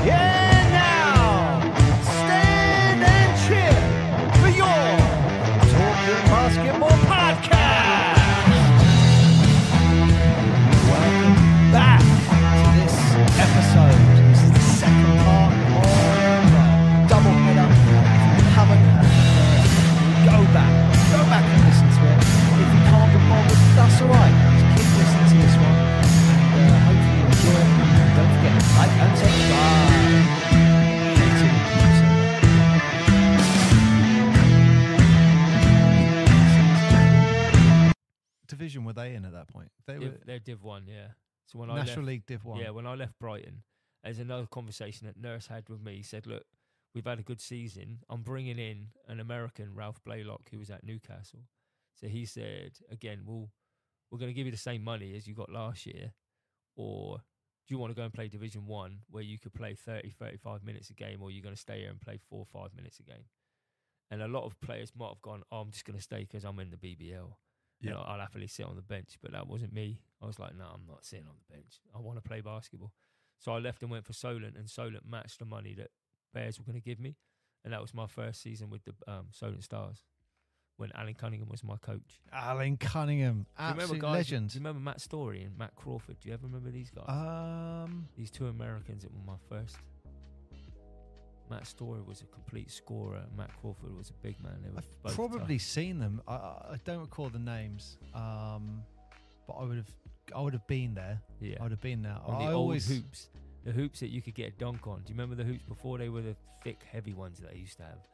Yeah, now, stand and cheer for your Talking Basketball podcast. Welcome back to this episode. This is the second part of the double header. If you haven't heard the first, go back and listen to it. If you can't be bothered, that's all right. Just keep listening to this one. Hopefully you enjoy it. Don't forget to like and subscribe. Division were they in at that point? They're Div 1, yeah. So when National League Div 1. Yeah, when I left Brighton, there's another conversation that Nurse had with me. He said, look, we've had a good season. I'm bringing in an American, Ralph Blaylock, who was at Newcastle. So he said, again, we're going to give you the same money as you got last year, or do you want to go and play Division 1 where you could play 30, 35 minutes a game, or you're going to stay here and play 4 or 5 minutes a game? And a lot of players might have gone, oh, I'm just going to stay because I'm in the BBL. Yeah. You know, I'll happily sit on the bench, but that wasn't me. I was like, no, I'm not sitting on the bench. I want to play basketball. So I left and went for Solent, and Solent matched the money that Bears were going to give me. And that was my first season with the Solent Stars, when Alan Cunningham was my coach. Alan Cunningham, absolute legend. Do you remember Matt Story and Matt Crawford? Do you ever remember these guys? These two Americans that were my first. Matt Story was a complete scorer. Matt Crawford was a big man. They were I've probably seen them. I don't recall the names, but I would have been there. Yeah, I would have been there. On the old hoops, the hoops that you could get a dunk on. Do you remember the hoops before they were the thick, heavy ones that I used to have?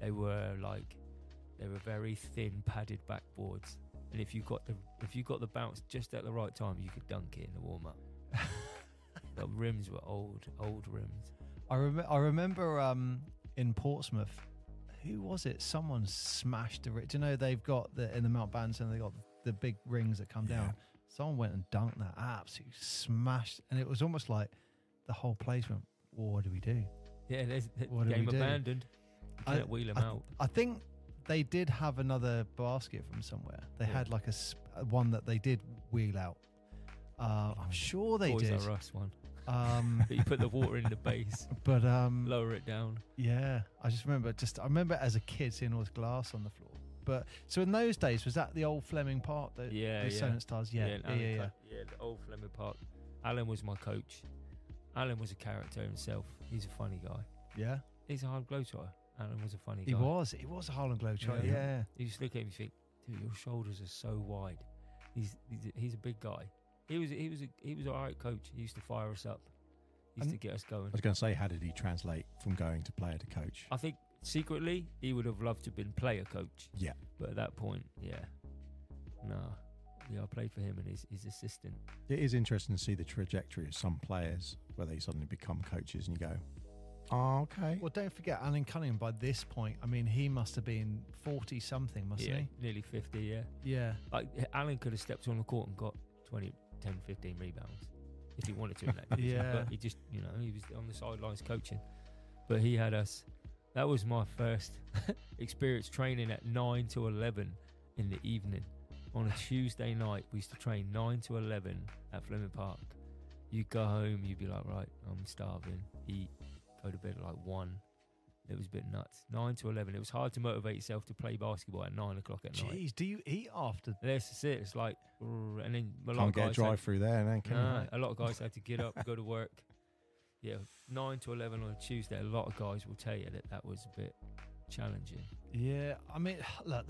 They were very thin, padded backboards, and if you got the bounce just at the right time, you could dunk it in the warm up. The rims were old rims. I remember in Portsmouth, who was it? Someone smashed the ring. Do you know they've got in the Mount Banton, they got the big rings that come down. Someone went and dunked that, absolutely smashed, and it was almost like the whole place went, well, what do we do? Yeah, there's what game abandoned. You can't wheel them out. I think they did have another basket from somewhere. They had like a one that they did wheel out. I'm sure they did. Toys R Us one. But you put the water in the base, but lower it down. Yeah, I remember as a kid seeing all this glass on the floor. But so in those days, was that the old Fleming Park? The Solent Stars. Yeah. The old Fleming Park. Alan was my coach. Alan was a character himself. He's a funny guy. Yeah, he's a hard globetrotter. Alan was a funny guy. He was a Harlem Globetrotter. Yeah. He used to look at him and think, dude, your shoulders are so wide. He's a big guy. He was all right coach. He used to fire us up. He used to get us going. I was going to say, how did he translate from going to player to coach? I think secretly he would have loved to have been player coach. Yeah. But at that point, I played for him and his assistant. It is interesting to see the trajectory of some players where they suddenly become coaches and you go, oh, okay. Well, don't forget Alan Cunningham by this point. I mean, he must have been 40 something, mustn't he? Nearly 50, yeah. Yeah. Like Alan could have stepped on the court and got 10, 15 rebounds if he wanted to in that division. Yeah. But he just, he was on the sidelines coaching. But he had us. That was my first experience training at 9 to 11 in the evening. On a Tuesday night, we used to train 9 to 11 at Fleming Park. You'd go home, you'd be like, right, I'm starving, eat, go to bed at like 1. It was a bit nuts. 9 to 11. It was hard to motivate yourself to play basketball at 9 o'clock at night. Jeez, do you eat after? That's it. It's like, and then a lot Can't of get a guys drive through there, then, can you? a lot of guys had to get up, go to work. Yeah, 9 to 11 on a Tuesday. A lot of guys will tell you that was a bit challenging. Yeah, I mean, look,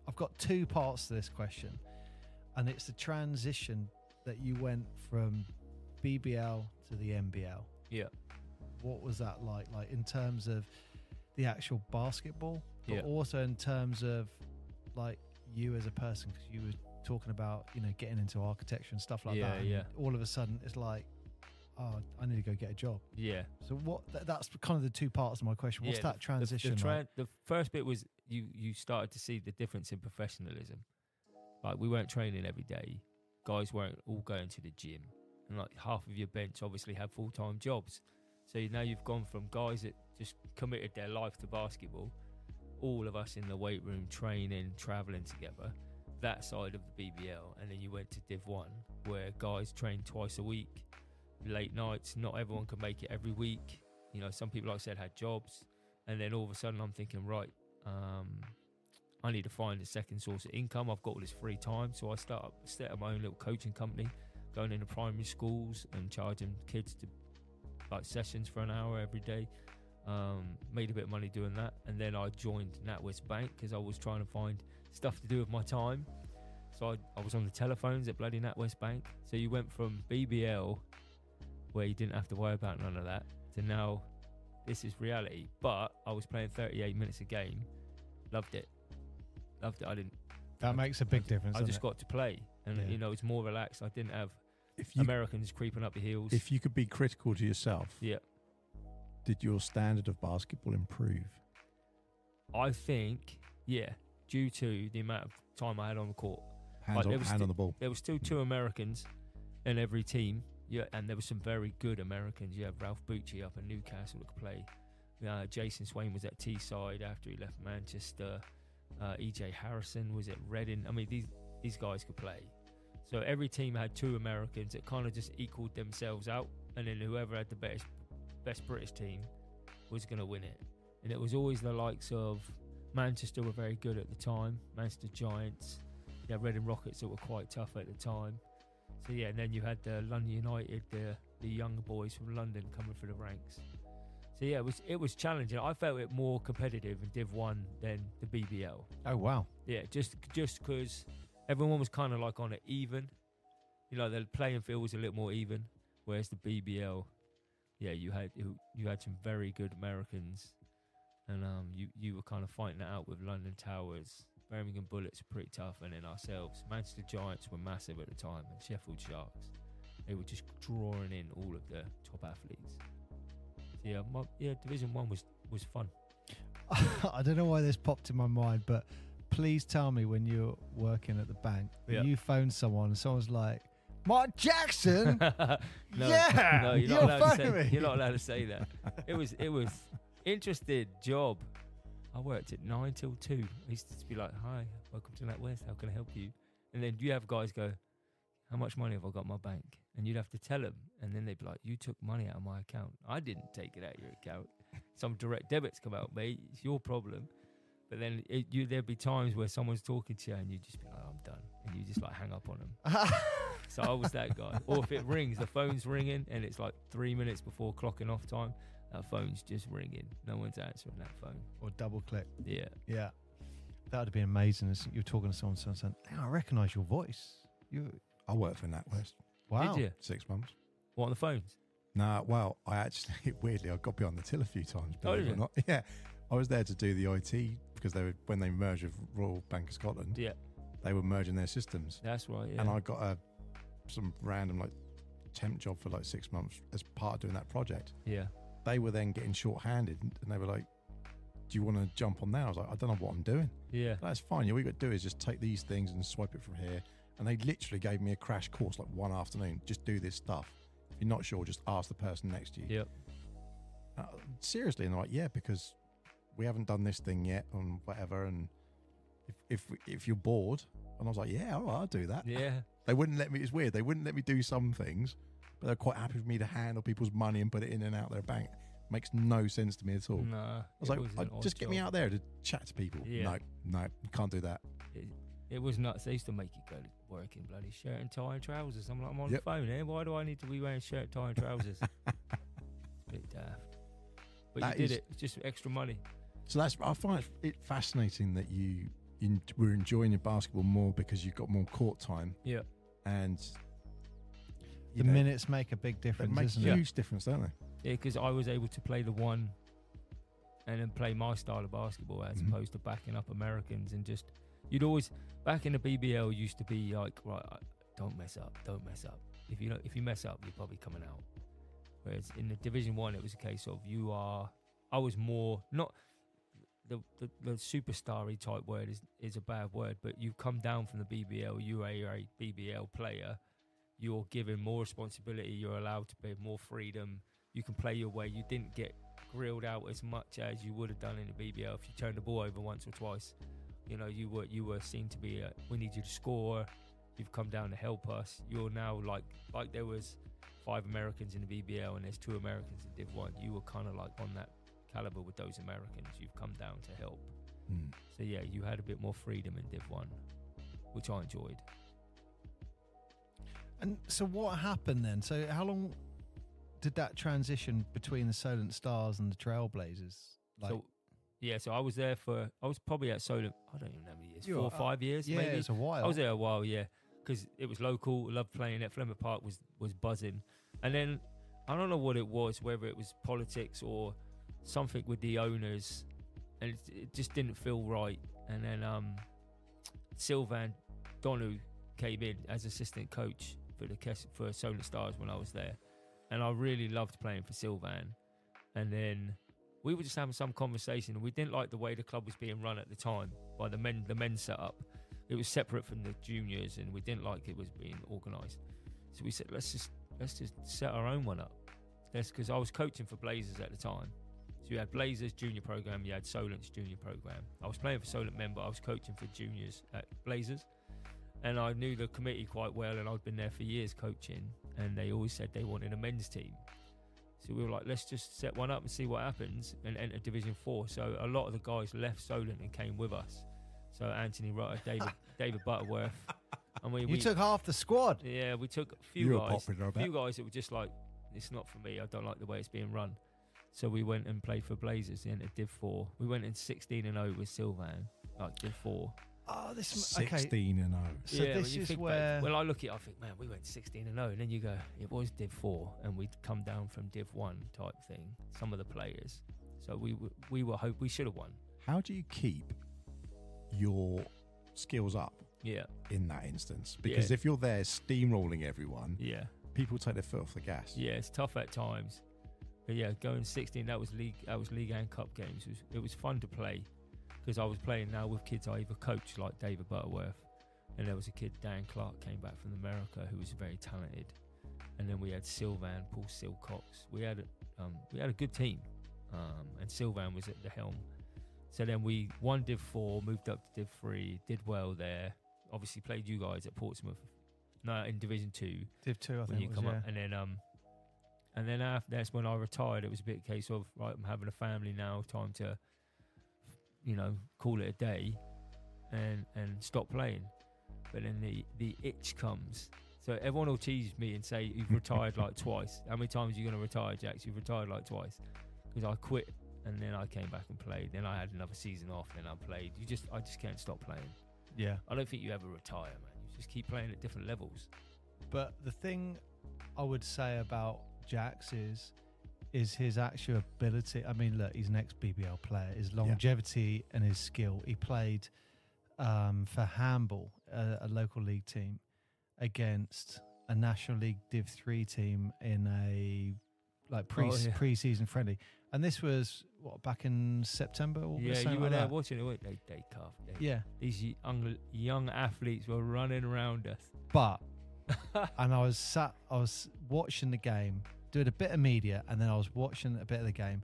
I've got two parts to this question, and it's the transition that you went from BBL to the NBL. Yeah. What was that like? Like in terms of the actual basketball, but also in terms of like you as a person, because you were talking about, getting into architecture and stuff like that. Yeah. All of a sudden it's like, oh, I need to go get a job. Yeah. So that's kind of the two parts of my question. What's that transition like? The first bit was you started to see the difference in professionalism. Like we weren't training every day. Guys weren't all going to the gym. And like half of your bench obviously have full-time jobs. So now you've gone from guys that just committed their life to basketball, all of us in the weight room training, travelling together, that side of the BBL. And then you went to Div 1 where guys train twice a week, late nights. Not everyone can make it every week. You know, some people, like I said, had jobs, and then all of a sudden I'm thinking, right, I need to find a second source of income. I've got all this free time, so I set up my own little coaching company, going into primary schools and charging kids to like sessions for an hour every day. Made a bit of money doing that, and then I joined NatWest Bank because I was trying to find stuff to do with my time. So I was on the telephones at bloody NatWest Bank. So you went from BBL, where you didn't have to worry about none of that, to now this is reality. But I was playing 38 minutes a game, loved it. I didn't. That makes a big difference. I just got to play, and you know, it's more relaxed. I didn't have Americans creeping up your heels. If you could be critical to yourself, did your standard of basketball improve? I think, due to the amount of time I had on the court. Hand on the ball. There was still 2 Americans in every team, and there were some very good Americans. You have Ralph Bucci up in Newcastle that could play. Jason Swain was at Teesside after he left Manchester. E.J. Harrison was at Reading. I mean, these guys could play. So every team had 2 Americans that kind of just equaled themselves out, and then whoever had the best British team was going to win it. And it was always the likes of Manchester were very good at the time, Manchester Giants, Reading Rockets that were quite tough at the time. So and then you had the London United, the younger boys from London coming through the ranks. So it was challenging. I felt it more competitive in Div 1 than the BBL. Oh wow. Yeah, just because everyone was kind of like on it even. You know, the playing field was a little more even, whereas the BBL, you had some very good Americans, and you were kind of fighting it out with London Towers. Birmingham Bullets were pretty tough, and then ourselves. Manchester Giants were massive at the time, and Sheffield Sharks. They were just drawing in all of the top athletes. So Division 1 was fun. I don't know why this popped in my mind, but please tell me when you're working at the bank, when you phone someone and someone's like, Mark Jackson? No, you're not allowed to say that. It was interesting job. I worked at 9 till 2. I used to be like, hi, welcome to NatWest, how can I help you? And then you have guys go, how much money have I got in my bank? And you'd have to tell them. And then they'd be like, you took money out of my account. I didn't take it out of your account. Some direct debits come out, mate. It's your problem. But then there'd be times where someone's talking to you and you'd just be like, I'm done. And you just like hang up on them. So I was that guy. Or if it rings, the phone's ringing and it's like 3 minutes before clocking off time, that phone's just ringing. No one's answering that phone. Or double click. Yeah. Yeah. That would have been amazing. You're talking to someone saying, I recognise your voice. I worked for NatWest. Wow. Did you? 6 months. What, on the phones? No, well, I actually, weirdly, I got behind the till a few times. Did you? Not. Yeah. I was there to do the IT because when they merged with Royal Bank of Scotland, they were merging their systems. That's right, yeah. And I got some random temp job for 6 months as part of doing that project. Yeah. They were then getting short-handed and they were like, do you want to jump on that? I was like, I don't know what I'm doing. Yeah. That's fine. All you got to do is just take these things and swipe it from here. And they literally gave me a crash course one afternoon. Just do this stuff. If you're not sure, just ask the person next to you. Yep. Seriously, and they're like, yeah, because we haven't done this thing yet and whatever. And if you're bored, and I was like, yeah, all right, I'll do that. Yeah. They wouldn't let me. It's weird. They wouldn't let me do some things, but they're quite happy for me to handle people's money and put it in and out their bank. Makes no sense to me at all. No. I was like, just get me out there to chat to people. Yeah. No, you can't do that. It was nuts. They used to make you go to work in bloody shirt and tie and trousers. I'm like, I'm on the phone here. Why do I need to be wearing shirt, tie and trousers? It's a bit daft. But you did it. It's just extra money. So I find it fascinating that you were enjoying your basketball more because you got more court time. Yeah. And the minutes make a big difference. It makes a huge difference, don't they? Yeah, because I was able to play the one and then play my style of basketball as opposed to backing up Americans and just you'd always back in the BBL used to be like, right, don't mess up. If you mess up, you're probably coming out. Whereas in the Division 1 it was a case of I was more not the superstar-y type word is a bad word, but you come down from the BBL, you are a BBL player, you're given more responsibility, you're allowed to be more freedom, you can play your way, you didn't get grilled out as much as you would have done in the BBL if you turned the ball over once or twice. You know, you were seen to be we need you to score, you've come down to help us. You're now like there was 5 Americans in the BBL and there's 2 Americans in Div 1, you were kind of like on that caliber with those Americans. You've come down to help. So yeah, you had a bit more freedom in Div 1, which I enjoyed. And so what happened then? So how long did that transition between the Solent Stars and the Trailblazers? So I was there I was probably at Solent, I don't even know how many years, 4 or 5 years yeah, maybe. it was a while. I was there a while, yeah, because it was local, loved playing it. Flemmer Park was buzzing. And then, I don't know what it was, whether it was politics or something with the owners, and it just didn't feel right. And then Sylvan Donu came in as assistant coach for Solent Stars when I was there, and I really loved playing for Sylvan. And then we were just having some conversation, and we didn't like the way the club was being run at the time by the men's setup. It was separate from the juniors, and we didn't like it was being organised. So we said, let's just set our own one up. Because I was coaching for Blazers at the time. So you had Blazers junior program, you had Solent's junior program. I was playing for Solent men, but I was coaching for juniors at Blazers. And I knew the committee quite well, and I'd been there for years coaching, and they always said they wanted a men's team. So we were like, let's just set one up and see what happens and enter Division 4. So a lot of the guys left Solent and came with us. So Anthony Rutter, David Butterworth. And we took half the squad. Yeah, we took a few guys that were just like, it's not for me. I don't like the way it's being run. So we went and played for Blazers in Div 4. We went in 16-0 with Sylvan, like Div 4. Oh, this 16-0. So yeah, this is where. When I look at it, I think, man, we went 16-0, and then you go, it was Div 4, and we'd come down from Div 1 type thing. Some of the players, so we should have won. How do you keep your skills up? Yeah. In that instance, because if you're there steamrolling everyone, people take their foot off the gas. Yeah, it's tough at times. But yeah, going 16, that was league and cup games. It was fun to play. Because I was playing now with kids I either coached, like David Butterworth, and there was a kid, Dan Clark, came back from America, who was very talented. And then we had Sylvan, Paul Silcox. We had a good team, and Sylvan was at the helm. So then we won Div 4, moved up to Div 3, did well there. Obviously played you guys at Portsmouth, in Division 2. Div 2, I think you come up, and then after that's when I retired. It was a bit case of, right, I'm having a family now, time to, call it a day and stop playing. But then the itch comes. So everyone will tease me and say, you've retired like twice. How many times are you going to retire, Jax? You've retired like twice. Because I quit and then I came back and played. Then I had another season off, then I played. I just can't stop playing. Yeah. I don't think you ever retire, man. You just keep playing at different levels. But the thing I would say about Jax is his actual ability. I mean, look, he's an ex-BBL player. His longevity and his skill. He played for Hamble, a local league team, against a National League Div 3 team in a pre-season friendly. And this was, back in September? August, yeah, you were there that. watching it. They carved. Yeah. These young athletes were running around us. But, and I was watching the game, doing a bit of media, and then I was watching a bit of the game,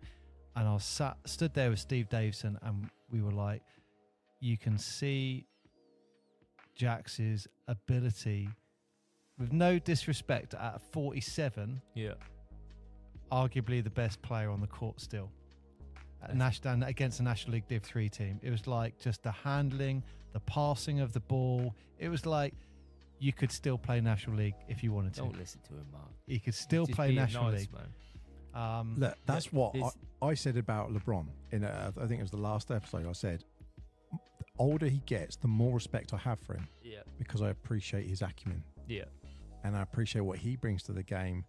and I was stood there with Steve Davison, and we were like, you can see Jax's ability, with no disrespect, at 47, arguably the best player on the court still. Against a National League Div 3 team. It was like just the handling, the passing of the ball. It was like you could still play National League if you wanted to. Don't listen to him, Mark. You could still play National League. Man. Look, that's what I said about LeBron. I think it was the last episode. I said, the older he gets, the more respect I have for him. Yeah. Because I appreciate his acumen. Yeah. And I appreciate what he brings to the game.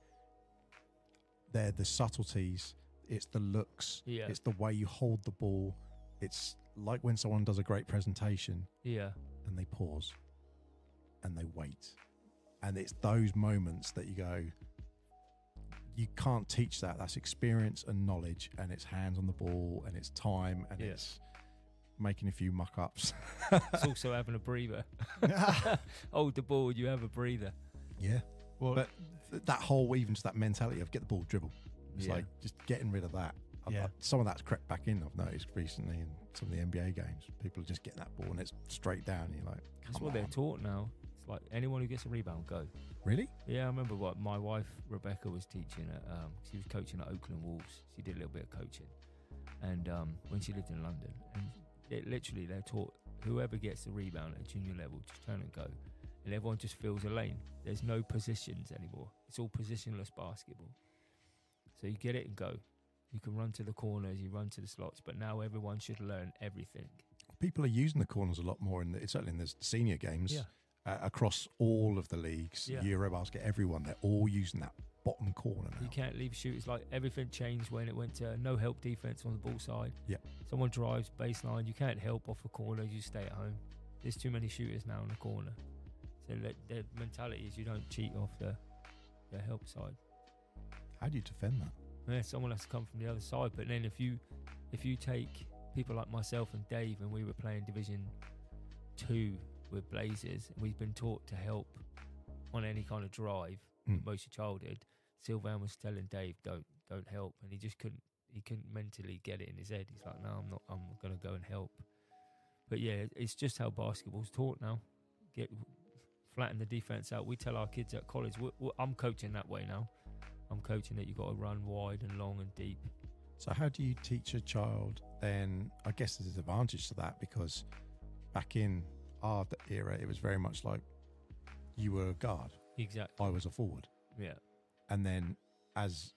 They're the subtleties. It's the looks. Yeah. It's the way you hold the ball. It's like when someone does a great presentation. Yeah. And they pause. And they wait. And it's those moments that you go, you can't teach that. That's experience and knowledge, and it's hands on the ball, and it's time, and it's making a few muck-ups. It's also having a breather. Hold the ball, you have a breather. Yeah. Well, but that whole, even to that mentality of get the ball, dribble. It's like just getting rid of that. Some of that's crept back in, I've noticed recently in some of the NBA games. People are just getting that ball and it's straight down. And you're like, that's what they're taught now. It's like anyone who gets a rebound, go. Really? Yeah, I remember what my wife Rebecca was teaching at. She was coaching at Oakland Wolves. She did a little bit of coaching, and when she lived in London, and they're taught whoever gets the rebound at junior level, just turn and go, and everyone just fills a lane. There's no positions anymore. It's all positionless basketball. So you get it and go. You can run to the corners, you run to the slots, but now everyone should learn everything. People are using the corners a lot more certainly in the senior games. Yeah. Across all of the leagues, Yeah. Eurobasket, everyone, they're all using that bottom corner now. You can't leave shooters. Like everything changed when it went to no help defense on the ball side. Yeah. Someone drives baseline, you can't help off a corner, you stay at home. There's too many shooters now in the corner. So their mentality is you don't cheat off the help side. How do you defend that? Yeah, someone has to come from the other side. But then if you take people like myself and Dave, and we were playing Division 2 with Blazers, and we've been taught to help on any kind of drive most of childhood. Sylvain was telling Dave, don't help, and he couldn't mentally get it in his head. He's like, no, I'm going to go and help. But yeah, it's just how basketball's taught now. Flatten the defense out. We tell our kids at college, I'm coaching that way now. I'm coaching that you've got to run wide and long and deep. So how do you teach a child then? I guess there's an advantage to that, because back in our era, it was very much like you were a guard. Exactly. I was a forward. Yeah. And then as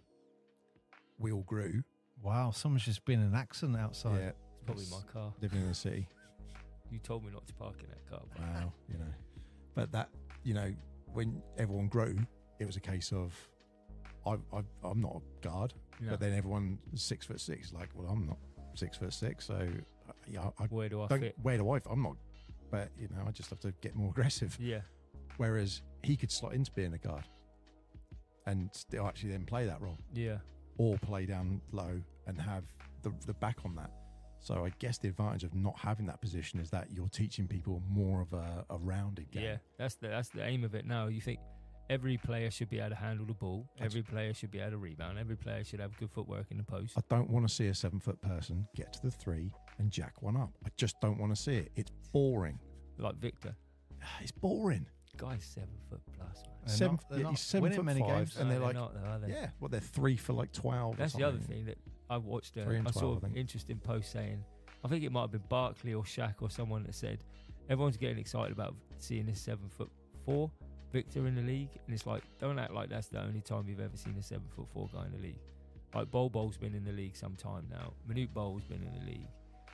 we all grew. Wow, someone's just been in an accident outside. Yeah. It's probably my car. Living in the city. You told me not to park in that car. Wow, But that, when everyone grew, it was a case of, I'm not a guard. No. But then everyone 6'6", like, well, I'm not 6'6", so where do I fit? Where do I fit? I'm not, but I just have to get more aggressive. Yeah. Whereas he could slot into being a guard and still actually then play that role. Yeah. Or play down low and have the back on that. So I guess the advantage of not having that position is that you're teaching people more of a rounded game. Yeah, that's the aim of it now. You think every player should be able to handle the ball. Every player should be able to rebound. Every player should have good footwork in the post. I don't want to see a 7-foot person get to the 3 and jack one up. I just don't want to see it. It's boring. Like Victor. It's boring. Guy's 7 foot plus, They're man. He's 7'5", many games. and they're No, like, not, though, are they? yeah, well, they're 3 for like 12. That's or the other something. thing that I watched. 3 and I 12, saw I an think. interesting post saying, I think it might have been Barkley or Shaq or someone that said, everyone's getting excited about seeing this 7'4" Victor in the league, and it's like, don't act like that's the only time you've ever seen a 7'4" guy in the league. Like Bol's been in the league some time now. Manute Bol's been in the league,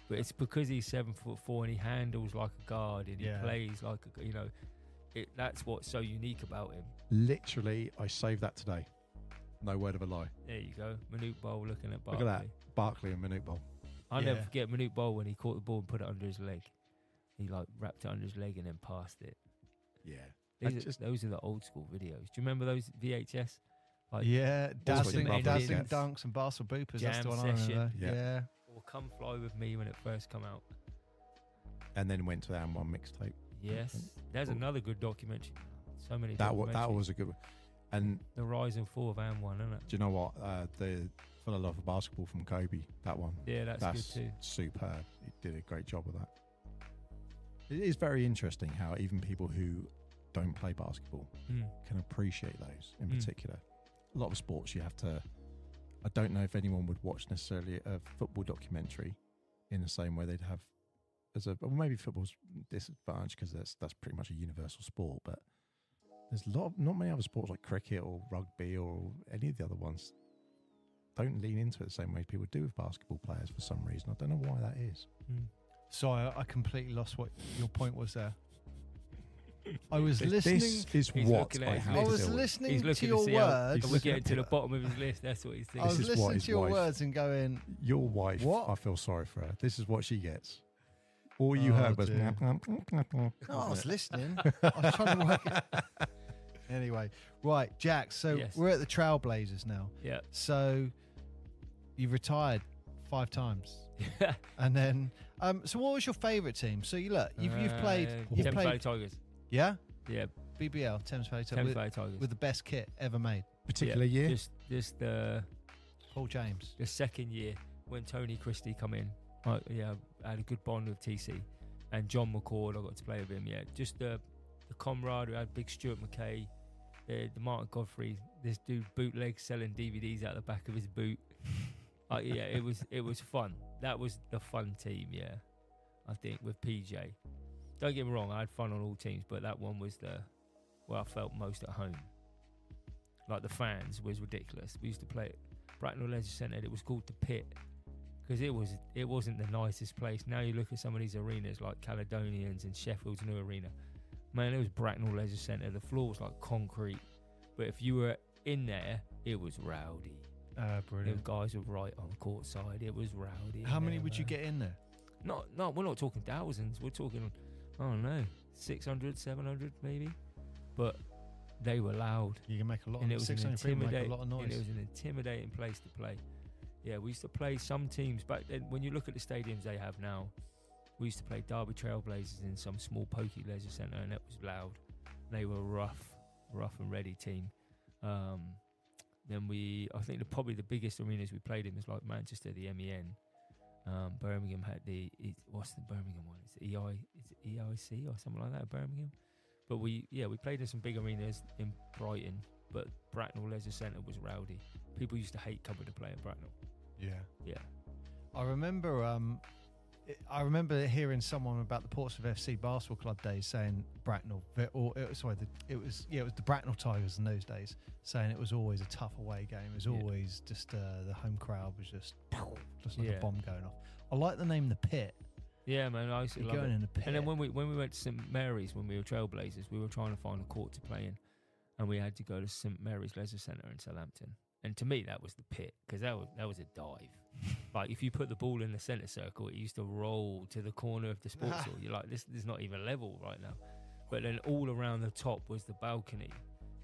but it's because he's 7'4" and he handles like a guard and he plays like that's what's so unique about him. Literally, I saved that today. No word of a lie. There you go, Manute Bol looking at Look Barkley. at that, Barkley and Manute Bol. I'll never forget Manute Bol when he caught the ball and put it under his leg. He like wrapped it under his leg and then passed it. Yeah, Those are the old school videos. Do you remember those VHS? Like dazzling Brothers, dazzling yeah. dunks and Barcelona boopers. That's Jam the one I session. remember. Yeah. Or Come Fly With Me when it first come out. And then went to the M1 mixtape. Yes. There's another good documentary. So many That documentaries. was a good one. And The Rise and Fall of AM1, isn't it? do you know what? The Full of Love for Basketball from Kobe, that one. Yeah, that's good too. Superb. He did a great job with that. It is very interesting how even people who don't play basketball can appreciate those in particular. A lot of sports you have to, I don't know if anyone would watch necessarily a football documentary in the same way they'd have well, maybe football's disadvantaged because that's pretty much a universal sport, but there's not many other sports like cricket or rugby or any of the other ones don't lean into it the same way people do with basketball players for some reason. I don't know why that is. So I completely lost what your point was there. I was listening. This is He's what looking at I his have I to was deal with. listening He's to looking your to see how words. we're getting to the bottom of his list. That's what he's I thinking. was This is what listening his to your wife- words and going, Your wife, What? I feel sorry for her. This is what she gets. All you Oh, heard was... dear. "Mwah." "Oh, I was listening. I was trying to work it." Anyway, right, Jack. So Yes. we're at the Trailblazers now. Yeah. So you've retired 5 times, and then so what was your favourite team? So you've played Thames Valley Tigers. yeah, Yeah, BBL Thames Valley Thames with, Valley Tigers. with the best kit ever made. Particular year? Just the Paul James. second year when Tony Christie come in. I had a good bond with TC and John McCord. I got to play with him. Yeah, just the camaraderie. I had big Stuart McKay, the Martin Godfrey, this dude bootleg selling DVDs out the back of his boot. Yeah, it was fun. That was the fun team, yeah. I think with PJ. Don't get me wrong, I had fun on all teams, but that one was where I felt most at home. Like the fans was ridiculous. We used to play at Bracknell Leisure Centre. It was called the Pit because it wasn't the nicest place. Now you look at some of these arenas like Caledonians and Sheffield's new arena. Man, it was Bracknell Leisure Centre. The floor was like concrete, but if you were in there, it was rowdy. Brilliant. The guys were right on court side. It was rowdy. How many would you get in there? No, we're not talking thousands. We're talking, I don't know, 600, 700 maybe. But they were loud. You can make a lot. And it was make a lot of noise. And it was an intimidating place to play. Yeah, we used to play some teams back then. When you look at the stadiums they have now, we used to play Derby Trailblazers in some small pokey leisure centre, and it was loud. They were rough and ready team. Then I think probably the biggest arenas we played in was like Manchester, the MEN. Birmingham had what's the Birmingham one? It's EIC or something like that, Birmingham. But we played in some big arenas in Brighton, but Bracknell Leisure Centre was rowdy. People used to hate coming to play at Bracknell. Yeah. I remember hearing someone about the Portsmouth FC basketball club days saying Bracknell, it was the Bracknell Tigers in those days, saying it was always a tough away game. It was always just the home crowd was just like a bomb going off. I like the name The Pit. Yeah, man, I used to love it. In the pit. And then when we went to St Mary's, when we were Trailblazers, we were trying to find a court to play in, and we had to go to St Mary's Leisure Centre in Southampton. And to me, that was the Pit, because that was a dive. Like, if you put the ball in the centre circle, it used to roll to the corner of the sports hall. You're like, this is not even level right now. But then all around the top was the balcony.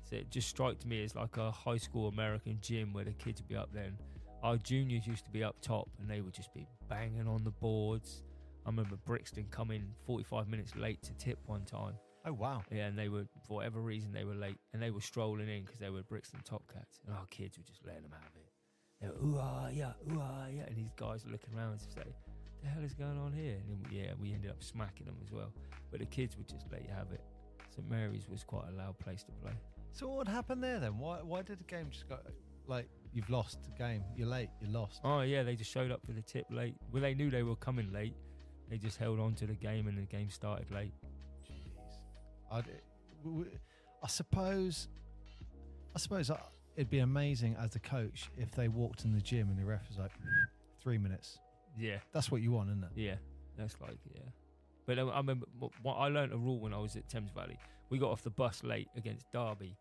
So it just struck me as like a high school American gym where the kids would be up there. And our juniors used to be up top, and they would just be banging on the boards. I remember Brixton coming 45 minutes late to tip one time. Oh, wow. Yeah, and they were, for whatever reason, they were late, and they were strolling in because they were Brixton Top Cats, and our kids were just letting them have it. They were, ooh-ah, yeah, and these guys were looking around to say, what the hell is going on here? And then, we ended up smacking them as well. But the kids would just let you have it. St Mary's was quite a loud place to play. So what happened there then? Why did the game just go, like, you've lost the game, you're late, you're lost? Oh, yeah, they just showed up for the tip late. Well, they knew they were coming late. They just held on to the game, and the game started late. I suppose it'd be amazing as a coach if they walked in the gym and the ref was like 3 minutes. Yeah, that's what you want, isn't it? Yeah, that's like But I remember I learnt a rule when I was at Thames Valley. We got off the bus late against Derby,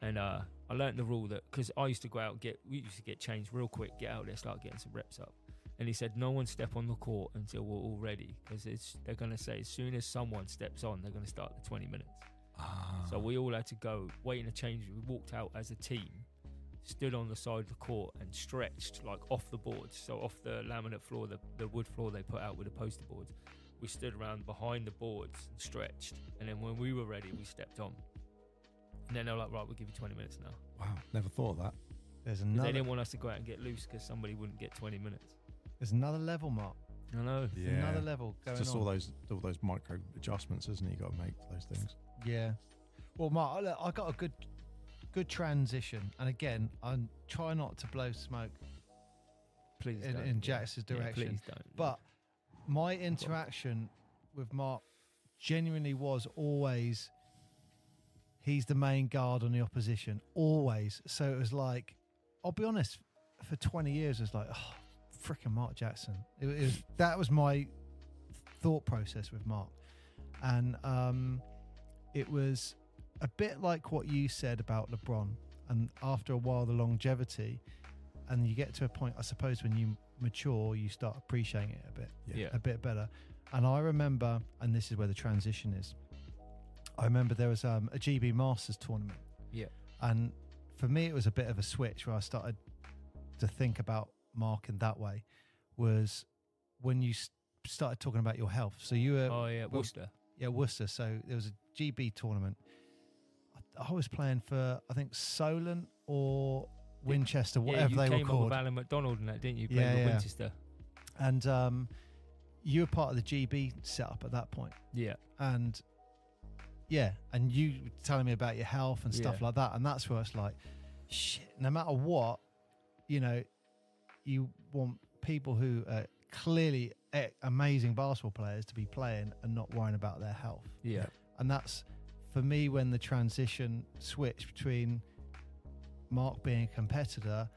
and I learnt the rule that because I used to go out we used to get changed real quick, get out there, start getting some reps up. And he said, no one step on the court until we're all ready, because they're going to say as soon as someone steps on, they're going to start the 20 minutes. So we all had to go, wait in a change. We walked out as a team, stood on the side of the court and stretched like off the boards. So off the laminate floor, the wood floor they put out with the poster boards. We stood around behind the boards and stretched. And then when we were ready, we stepped on. And then they were like, right, we'll give you 20 minutes now. Wow, never thought of that. They didn't want us to go out and get loose because somebody wouldn't get 20 minutes. There's another level, Mark. I know. Yeah. Another level going just on. all those micro adjustments, isn't it? You got to make for those things. Yeah. Well, Mark, I got a good transition, and again, I try not to blow smoke. Please don't. In Jax's direction. Yeah, please don't. But my interaction with Mark genuinely was always, he's the main guard on the opposition, always. So it was like, I'll be honest, for 20 years, it was like, oh, freaking Mark Jackson. That was my thought process with Mark. And it was a bit like what you said about LeBron. And after a while, the longevity, and you get to a point, I suppose, when you mature, you start appreciating it a bit better. And I remember, and this is where the transition is, I remember there was a GB Masters tournament. Yeah. And for me, it was a bit of a switch where I started to think about Mark in that way, was when you started talking about your health. So you were... Worcester. Yeah, Worcester. So there was a GB tournament. I was playing for, I think, Solent or Winchester, whatever they were called. You came up with Alan McDonald and that, didn't you? Playing with Winchester. And you were part of the GB setup at that point. Yeah. And yeah, and you telling me about your health and stuff Yeah. like that, and that's where it's like, shit. No matter what, you know, you want people who are clearly amazing basketball players to be playing and not worrying about their health. Yeah. And that's for me when the transition switched between Mark being a competitor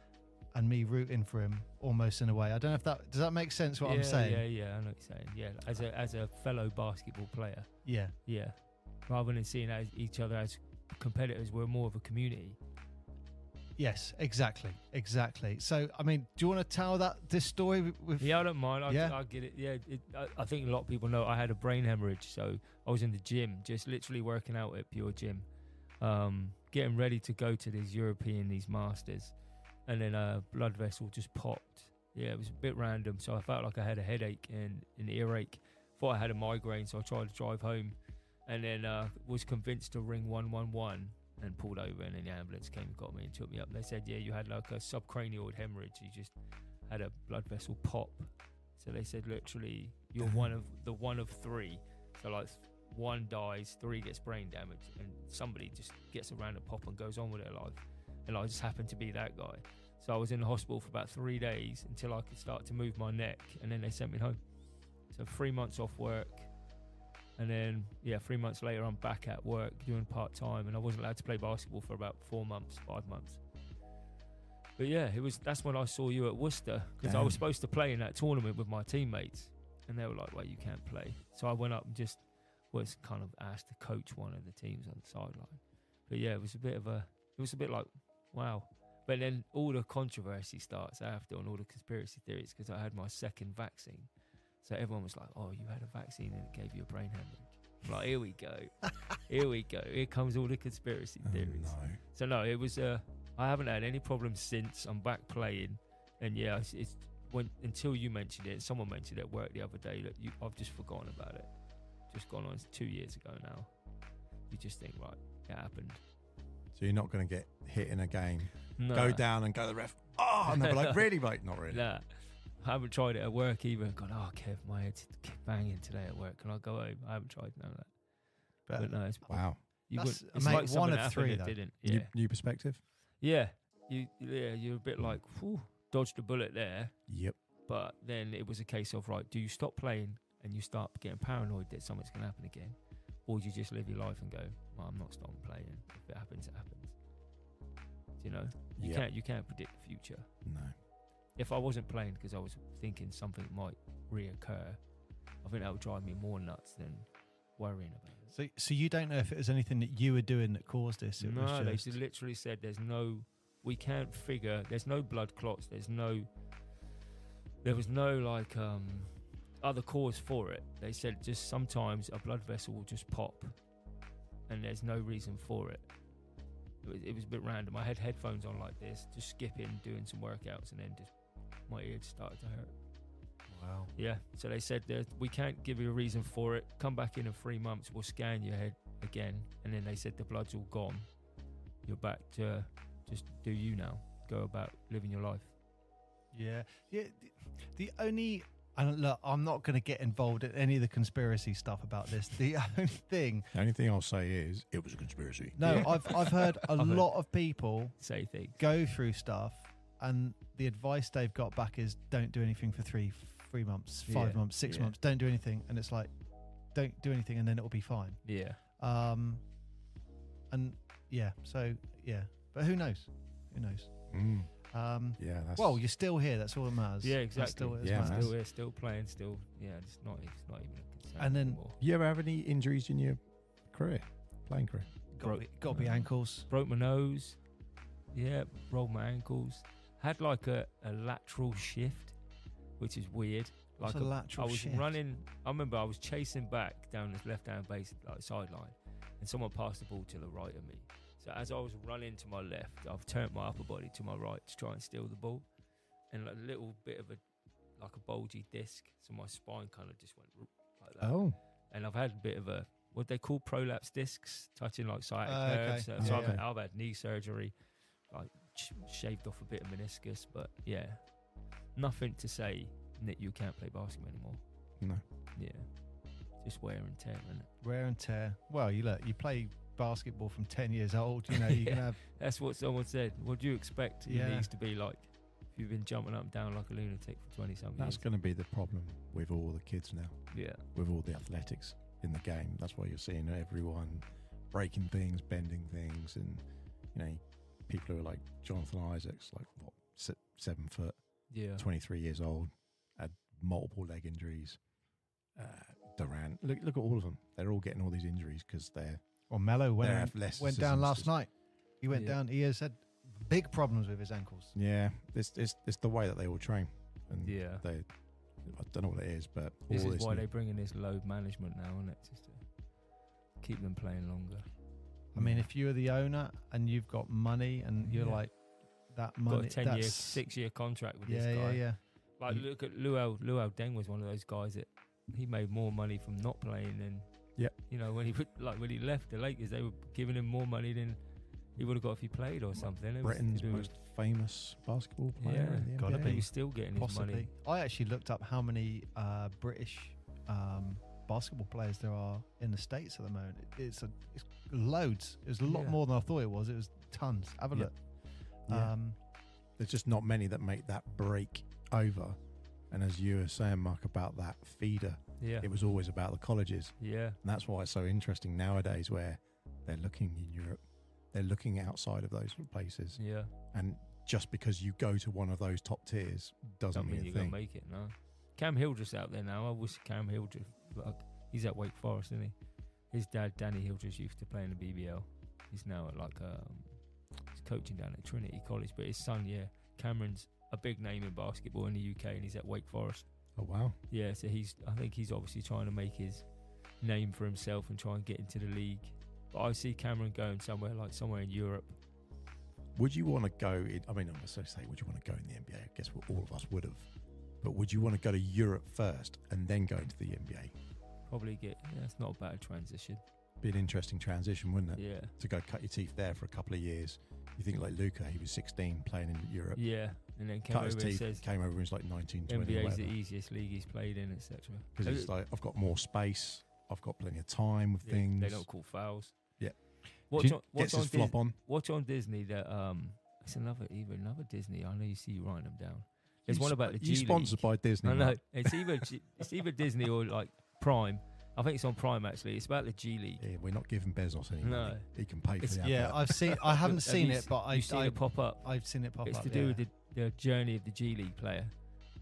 and me rooting for him almost in a way. I don't know if that does that make sense what I'm saying. Yeah, I know what you're saying. Yeah, as a fellow basketball player. Yeah. Yeah. Rather than seeing each other as competitors, we're more of a community. Yes, exactly. So, I mean, do you want to tell this story with? Yeah, I don't mind. I Yeah. get it. Yeah, I think a lot of people know I had a brain hemorrhage, so I was in the gym, just literally working out at Pure Gym, getting ready to go to these Masters, and then a blood vessel just popped. Yeah, it was a bit random, so I felt like I had a headache and an earache. Thought I had a migraine, so I tried to drive home, and then was convinced to ring 111. And pulled over, and then the ambulance came and got me and took me up. They said, yeah, you had like a subcranial hemorrhage. You just had a blood vessel pop. So they said, literally, you're one of three. So like one dies, three gets brain damage, and somebody just gets a random pop and goes on with their life. And I just happened to be that guy. So I was in the hospital for about 3 days until I could start to move my neck, and then they sent me home. So 3 months off work. And then, 3 months later, I'm back at work doing part-time, and I wasn't allowed to play basketball for about 4 months, 5 months. But yeah, that's when I saw you at Worcester, because I was supposed to play in that tournament with my teammates, and they were like, well, you can't play. So I went up and just was kind of asked to coach one of the teams on the sideline. But yeah, it was a bit like, wow. But then all the controversy starts after, and all the conspiracy theories, because I had my second vaccine. So everyone was like, oh, you had a vaccine and it gave you a brain hemorrhage. I'm like, here we go. Here comes all the conspiracy theories. No. So no, it was, I haven't had any problems since. I'm back playing. And yeah, it's until you mentioned it, someone mentioned it at work the other day, that I've just forgotten about it. Just gone on, it's 2 years ago now. You just think, right, it happened. So you're not going to get hit in a game, No. go down and go to the ref, oh, and they'll be like, really, mate? Not really. Nah. I haven't tried it at work either. Gone, oh, Kev, my head's banging today at work. Can I go home? I haven't tried none of that. But no, it's Wow. That's, it's mate, like something one of happened three, that though. didn't. Yeah, New perspective? you're a bit like, whew, dodged a bullet there. Yep. But then it was a case of, right, do you stop playing and you start getting paranoid that something's going to happen again, or do you just live your life and go, well, I'm not stopping playing. If it happens, it happens. You know, you can't predict the future. No. If I wasn't playing because I was thinking something might reoccur, I think that would drive me more nuts than worrying about it. So you don't know if it was anything that you were doing that caused this? It No, was they just... literally said we can't figure, there's no blood clots, there was no like other cause for it. They said just sometimes a blood vessel will just pop and there's no reason for it. It was a bit random. I had headphones on like this, just skipping, doing some workouts, and then just my ears started to hurt. Wow. Yeah, so they said that we can't give you a reason for it. Come back in 3 months, we'll scan your head again. And then they said the blood's all gone. You're back to just do you now. Go about living your life. Yeah. The only... And look, I'm not going to get involved in any of the conspiracy stuff about this. The only thing I'll say is it was a conspiracy. No, Yeah. I've heard a lot of people Say things. go through stuff, and the advice they've got back is don't do anything for three months, 5 months, 6 months. Don't do anything, and it's like, don't do anything, and then it'll be fine. Yeah. And yeah, so yeah, but who knows? Who knows? Mm. Yeah, that's... well, you're still here. That's all that matters. Yeah, exactly. Still, man. Still here, still playing, still. Yeah, it's not even a concern And then- anymore. You ever have any injuries in your playing career? Got to be ankles. Broke my nose. Yeah, rolled my ankles. Had like a lateral shift, which is weird. What's Like a lateral I was shift? running. I remember I was chasing back down this left-hand base, like sideline, and someone passed the ball to the right of me. So as I was running to my left, I've turned my upper body to my right to try and steal the ball, and like a little bit of a bulgy disc, so my spine kind of just went like that. Oh. And I've had a bit of a what they call prolapse discs, touching like sciatic Okay. nerves. So Yeah. I've had knee surgery, like shaved off a bit of meniscus, but yeah, nothing to say that you can't play basketball anymore. No. Yeah. just wear and tear, isn't it? Wear and tear. Well, you play basketball from 10 years old. You know, you can have. That's what someone said. What do you expect Yeah. your knees to be like if you've been jumping up and down like a lunatic for 20-something That's years? going to be the problem with all the kids now, Yeah. with all the athletics in the game. That's why you're seeing everyone breaking things, bending things, and you know, people who are like Jonathan Isaacs, like what, 7 foot, Yeah. 23 years old, had multiple leg injuries. Durant, look at all of them. They're all getting all these injuries because they're. Well, Melo went down athleticism's last just- night. He went down. He has had big problems with his ankles. Yeah, it's the way that they all train, and Yeah. I don't know what it is, but This all is why new- they bring in this load management now, isn't it? Just to keep them playing longer. I mean, if you're the owner and you've got money and you're Yeah. like that money, Got a 10-year, that's 6-year contract with yeah, this guy. yeah. Like, look at Luau Deng was one of those guys that he made more money from not playing than, Yep. you know, when he left the Lakers, they were giving him more money than he would have got if he played or something. It was to Britain's do with- most famous basketball player. Yeah, in the gotta NBA. but he was still getting his Possibly. money. I actually looked up how many British basketball players there are in the States at the moment. It's loads. It was a lot Yeah. more than I thought it was. It was tons. Have a Yeah. look. Yeah. There's just not many that make that break over. And as you were saying, Mark, about that feeder, Yeah. it was always about the colleges. Yeah. And that's why it's so interesting nowadays where they're looking in Europe, they're looking outside of those places. Yeah. And just because you go to one of those top tiers doesn't Don't mean mean a you're going thing. to make it, no. Cam Hildreth's out there now. I wish Cam Hildreth, like, he's at Wake Forest, isn't he? His dad, Danny Hildreth, used to play in the BBL. He's now at he's coaching down at Trinity College. But his son, Cameron's a big name in basketball in the UK, and he's at Wake Forest. Oh, wow. Yeah, so I think he's obviously trying to make his name for himself and try and get into the league. But I see Cameron going somewhere in Europe. Would you want to go in, I mean, I'm going to say, would you want to go in the NBA? I guess all of us would have. But would you want to go to Europe first and then go into the NBA? Probably it's not a bad transition. Be an interesting transition, wouldn't it? Yeah. To go cut your teeth there for a couple of years. You think like Luka, he was 16 playing in Europe. Yeah, and then came Cut his over and teeth, says came over and was like 19, 20. NBA's the easiest league he's played in, etc. Because he's like, I've got more space. I've got plenty of time with things. They don't call fouls. Yeah. Watch Gets his flop on. Watch on Disney that it's another Disney. I know you see you writing them down. There's one about the G You sponsored League. by Disney. I know Mark. it's either Disney or like Prime. I think it's on Prime actually. It's about the G League. Yeah, we're not giving Bezos any No. money. He can pay for the Yeah, advert. I haven't Have seen you it, but you've seen it pop up. I've seen it pop It's up. to do with the journey of the G League player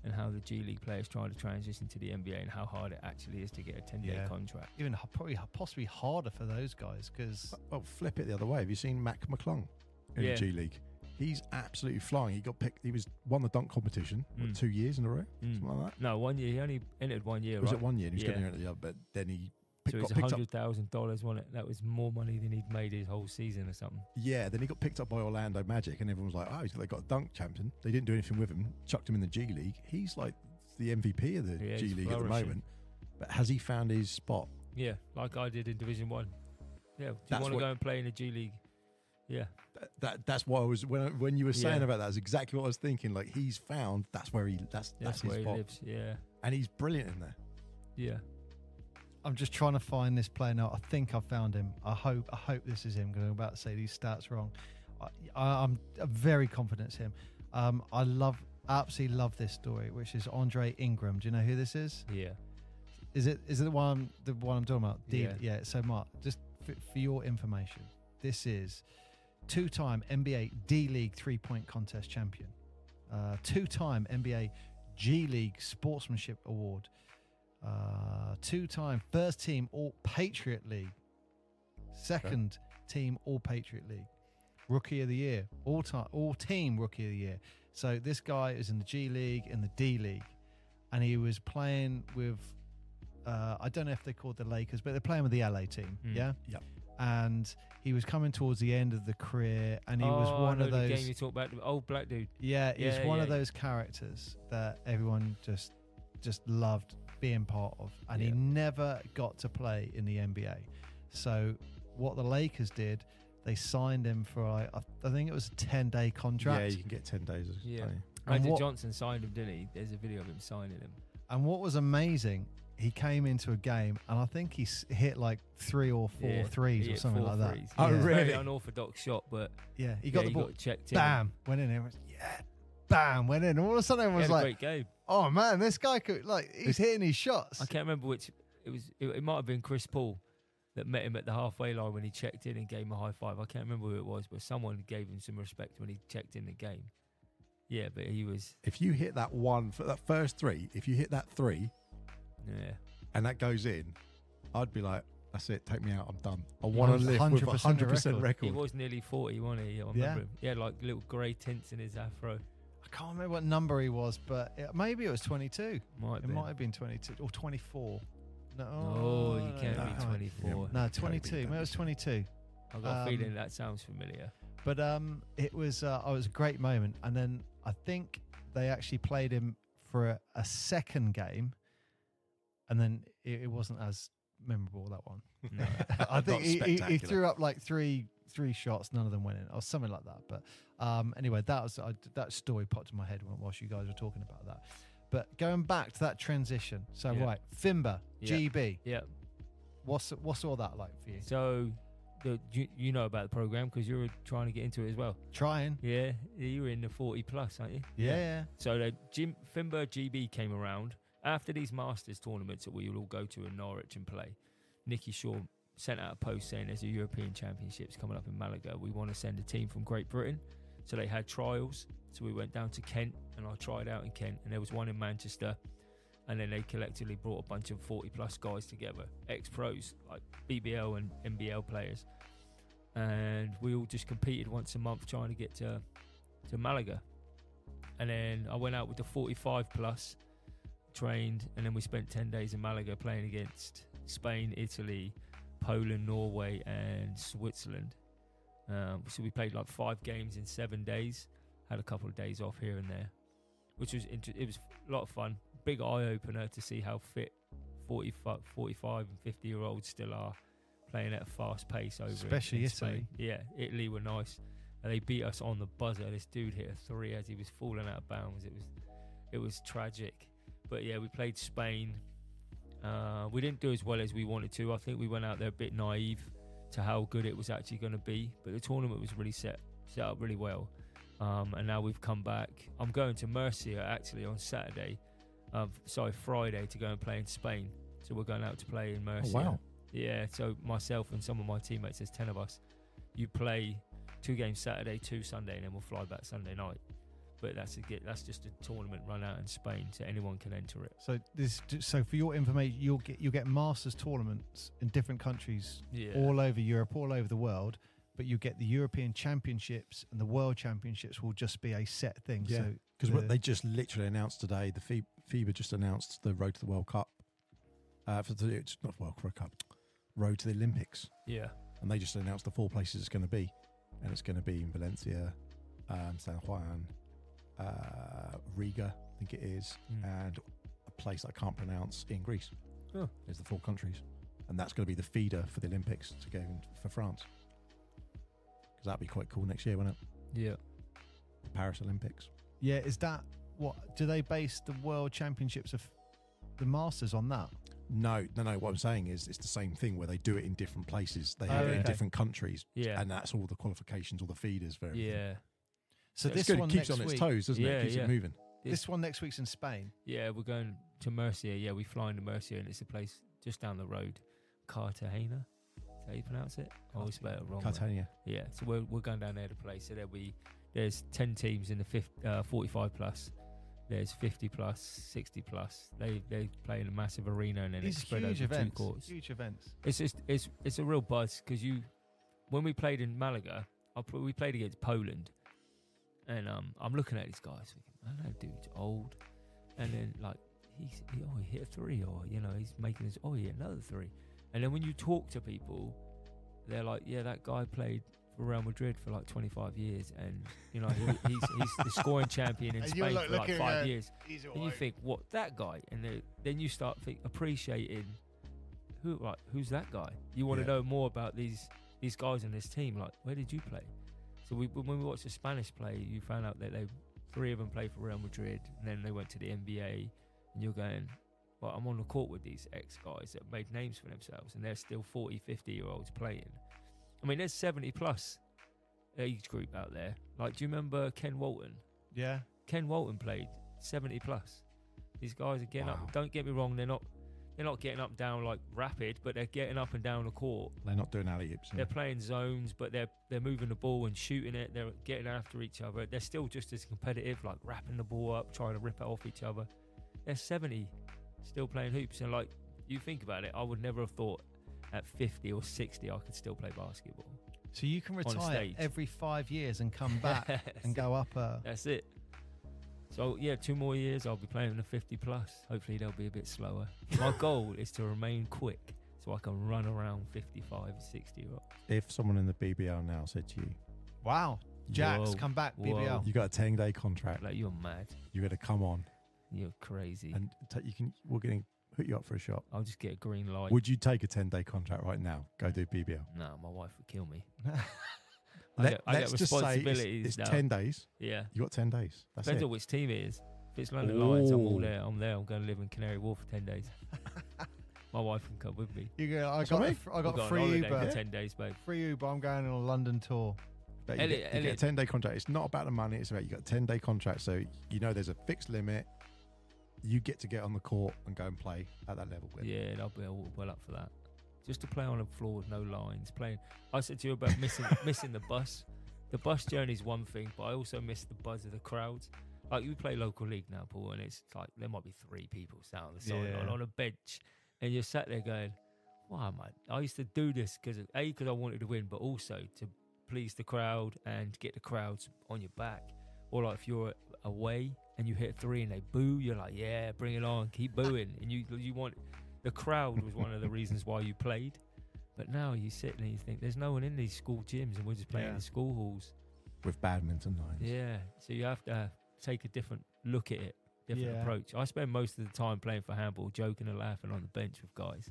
and how the G League players trying to transition to the NBA and how hard it actually is to get a 10-day contract. Even probably possibly harder for those guys because Well, flip it the other way. Have you seen Mac McClung in Yeah. the G League? He's absolutely flying. He got picked. He won the dunk competition what, 2 years in a row, something like that. No, 1 year. He only entered 1 year. Was right? it 1 year? And he was Yeah. going to enter the other, but then he So it got was picked up. $100,000, wasn't it? That was more money than he'd made his whole season or something. Yeah, then he got picked up by Orlando Magic, and everyone was like, "Oh, they got a dunk champion." They didn't do anything with him. Chucked him in the G League. He's like the MVP of the Yeah, G he's League at the flourishing. moment. But has he found his spot? Yeah, like I did in Division 1. Yeah, do you That's want to what- go and play in the G League? Yeah. That's what I was when you were saying Yeah. about that. That's exactly what I was thinking. Like he's found that's where that's That's his where he spot, lives. Yeah. and he's brilliant in there. Yeah. I'm just trying to find this player now. I think I've found him. I hope this is him because I'm about to say these stats wrong. I'm very confident it's him. I absolutely love this story, which is Andre Ingram. Do you know who this is? Yeah. Is it the one I'm talking about? Yeah. So Mark, just for your information, this is two-time NBA D-League three-point contest champion, two-time NBA G League Sportsmanship Award, two-time first team All Patriot League, second team All Patriot League, Rookie of the Year, all team Rookie of the Year. So this guy is in the G League, in the D League, and he was playing with I don't know if they're called the Lakers, but they're playing with the LA team. Yeah. Yep. And he was coming towards the end of the career, and he was one of those. The game you talk about, the old black dude. Yeah, he's Yeah, one yeah. of those characters that everyone just loved being part of, and he Yeah. never got to play in the NBA. So what the Lakers did, they signed him for I think it was a 10-day contract. Yeah, you can get 10 days. Yeah. Play. And Magic what- Johnson signed him, didn't he? There's a video of him signing him. And what was amazing he came into a game and I think he hit like 3 or 4 threes he or hit something 4 like that. threes. Oh, Yeah, really? Very unorthodox shot, but Yeah, he got the ball. checked in. Bam, went in. Everyone, bam, went in. And all of a sudden, He everyone was had a like, great game. "Oh man, this guy could he's hitting his shots." I can't remember which it was. It might have been Chris Paul that met him at the halfway line when he checked in and gave him a high five. I can't remember who it was, but someone gave him some respect when he checked in the game. Yeah, but he was. If you hit that one for that first 3, if you hit that 3 Yeah. and that goes in, I'd be like, that's it, take me out, I'm done. I want to live with a 100% 100% record. He was nearly 40, wasn't he? I remember him. He had like little grey tints in his afro. I can't remember what number he was, but maybe it was 22. Might It might have been 22 or 24. No, you can't no, be no. 24. No, 22. Maybe it was 22. I've got a feeling that sounds familiar. But it was a great moment. And then I think they actually played him for a second game, and then it wasn't as memorable, that one. No. I think Not he spectacular. threw up like three shots, none of them went in, or something like that. But anyway, that story popped in my head whilst you guys were talking about that. But going back to that transition, so Yeah. right, FIBA, Yeah. GB, Yeah. what's all that like for you? So, you know about the program because you were trying to get into it as well. Trying, Yeah, you were in the 40 plus, aren't you? yeah. So the FIBA GB came around after these Masters tournaments that we will all go to in Norwich and play. Nicky Shaw sent out a post saying there's a European Championships coming up in Malaga. We want to send a team from Great Britain. So they had trials. So we went down to Kent and I tried out in Kent, and there was one in Manchester. And then they collectively brought a bunch of 40 plus guys together, ex-pros like BBL and NBL players. And we all just competed once a month trying to get to Malaga. And then I went out with the 45 plus, trained, and then we spent 10 days in Malaga playing against Spain, Italy, Poland, Norway, and Switzerland. So we played like 5 games in 7 days, had a couple of days off here and there, which was it was a lot of fun. Big eye-opener to see how fit 45 and 50-year-olds still are, playing at a fast pace over Especially in Italy. Spain. Yeah, Italy were nice. And they beat us on the buzzer. This dude hit a 3 as he was falling out of bounds. It was tragic. But yeah, we played Spain. We didn't do as well as we wanted to. I think we went out there a bit naive to how good it was actually going to be. But the tournament was really set up really well. And now we've come back. I'm going to Murcia actually on Friday to go and play in Spain. So we're going out to play in Murcia. Oh, wow. Yeah, so myself and some of my teammates, there's 10 of us. You play 2 games Saturday, 2 Sunday, and then we'll fly back Sunday night. But that's just a tournament run out in Spain, so anyone can enter it. So for your information, you'll get Masters tournaments in different countries, Yeah. all over Europe, all over the world. But you get the European Championships and the World Championships will just be a set thing. Yeah, So because they just literally announced today, the FIBA just announced the Road to the World Cup. It's not World Cup, Road to the Olympics. Yeah. And they just announced the 4 places it's going to be. And it's going to be in Valencia, San Juan, Riga, I think it is, and a place I can't pronounce in Greece. Oh. There's the 4 countries. And that's going to be the feeder for the Olympics to go in for France. Because that'd be quite cool next year, wouldn't it? Yeah. The Paris Olympics. yeah, is that what? Do they base the World Championships of the Masters on that? No. What I'm saying is it's the same thing where they do it in different places. They have it in okay. different countries. Yeah. And that's all the qualifications, all the feeders for everything. Yeah. So It's this good. one It keeps next on its week, toes, doesn't it? Yeah, It keeps yeah. it moving. this one next week's in Spain. Yeah, we're going to Murcia. Yeah, we fly into Murcia, and it's a place just down the road, Cartagena. Is that how you pronounce it? I always spell it wrong. Catania. Yeah, so we're going down there to play. So there's 10 teams in the 45 plus. There's 50 plus, 60 plus. They play in a massive arena, and then These it's spread huge over events. 2 courts. Huge events. It's a real buzz because when we played in Malaga, we played against Poland, and I'm looking at these guys thinking, man, that dude's old, and then like he hit a 3, or he's making his he hit another 3, and then when you talk to people, they're like, yeah, that guy played for Real Madrid for like 25 years, and he's the scoring champion in And you're Spain like for like looking 5 at- years. And you think, what, that guy? And then you start appreciating who's that guy? You want to Yeah. know more about these guys in this team. Like, where did you play? So when we watched the Spanish play, you found out that 3 of them played for Real Madrid, and then they went to the NBA, and you're going, But I'm on the court with these ex-guys that made names for themselves, and they're still 40, 50-year-olds playing. I mean, there's 70-plus age group out there. Like, do you remember Ken Walton? Yeah. Ken Walton played 70-plus. These guys are getting Wow. up. Don't get me wrong, they're not getting up and down like rapid, but they're getting up and down the court. They're not doing alley-oops. They're playing zones, but they're moving the ball and shooting it. They're getting after each other. They're still just as competitive, like wrapping the ball up, trying to rip it off each other. They're 70, still playing hoops. And like, you think about it, I would never have thought at 50 or 60 I could still play basketball. So you can a retire stage. every 5 years and come back and go up. That's it. So yeah, 2 more years I'll be playing the 50-plus. Hopefully they'll be a bit slower. My goal is to remain quick so I can run around 55, 60-year-olds. If someone in the BBL now said to you, Wow. Jax, Whoa. come back, Whoa. BBL. you got a 10-day contract, Like, you're mad. you're going to come on You're crazy. and we're going to hook you up for a shot. I'll just get a green light. Would you take a 10-day contract right now? Go do BBL. No, my wife would kill me. I get Let's just say responsibilities it's now. 10 days. Yeah. You got 10 days. That's Depends it. on which team it is. If it's London Lions, I'm all Ooh. there. I'm there. I'm going to live in Canary Wharf for 10 days. My wife can come with me. You go, I That's what I got, I We've got got an free holiday Uber. for 10 days, babe. Free Uber. I'm going on a London tour. But Elliot- you get a 10-day contract. It's not about the money. It's about you got a 10-day contract. So you know there's a fixed limit. You get to get on the court and go and play at that level. With. Yeah, and I'll be well up for that. Just to play on a floor with no lines. Playing. I said to you about missing the bus. The bus journey is one thing, but I also miss the buzz of the crowds. Like, you play local league now, Paul, and it's like there might be 3 people sat on the sideline on a bench, and you're sat there going, "Why am I used to do this because I wanted to win, but also to please the crowd and get the crowds on your back." Or like if you're away and you hit 3 and they boo, you're like, "Yeah, bring it on, keep booing." And you want the crowd was one of the reasons why you played. But now you sit and you think there's no one in these school gyms, and we're just playing in the school halls With badminton lines. Yeah, so you have to take a different look at it, different approach. I spend most of the time playing for handball, joking and laughing on the bench with guys.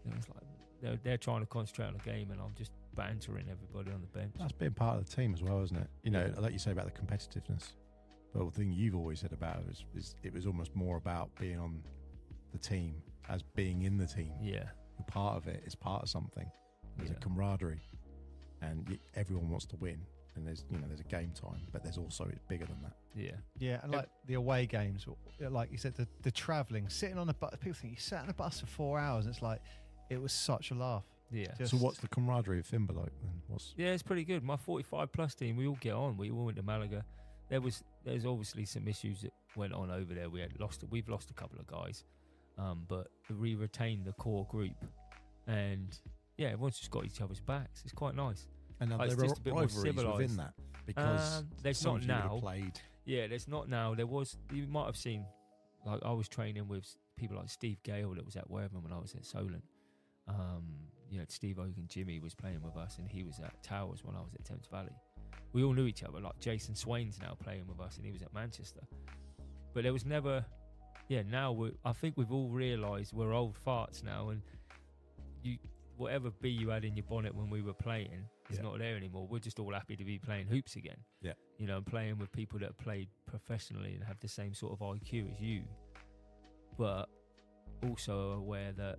And it's like they're trying to concentrate on the game, and I'm just bantering everybody on the bench. That's been part of the team as well, isn't it? You know, like you say about the competitiveness. But the thing you've always said about it is it was almost more about being on the team as being in the team. Yeah. You're part of it. It's part of something. There's a Yeah. camaraderie, and everyone wants to win. And there's a game time, but there's also it's bigger than that. Yeah. Yeah, and like the away games, like you said, the travelling, sitting on a bus. People think you sat on a bus for 4 hours. And it's like it was such a laugh. Yeah. Just- So what's the camaraderie of FIBA like then? Yeah, it's pretty good. My 45-plus team, we all get on. We all went to Malaga. There's obviously some issues that went on over there. We've lost a couple of guys, but we retained the core group, and yeah, everyone's just got each other's backs. It's quite nice. And Like, there it's are just a bit more rivalries within civilised. that because there's some not of you would have now. played. Yeah, there's not now. There was. You might have seen. Like, I was training with people like Steve Gale that was at Wereham when I was at Solent. Steve Ogan, Jimmy was playing with us, and he was at Towers when I was at Thames Valley. We all knew each other. Like Jason Swain's now playing with us, and he was at Manchester. But there was never. Yeah, now I think we've all realised we're old farts now, and whatever bee you had in your bonnet when we were playing is not there anymore. We're just all happy to be playing hoops again. Yeah. And playing with people that have played professionally and have the same sort of IQ as you, but also aware that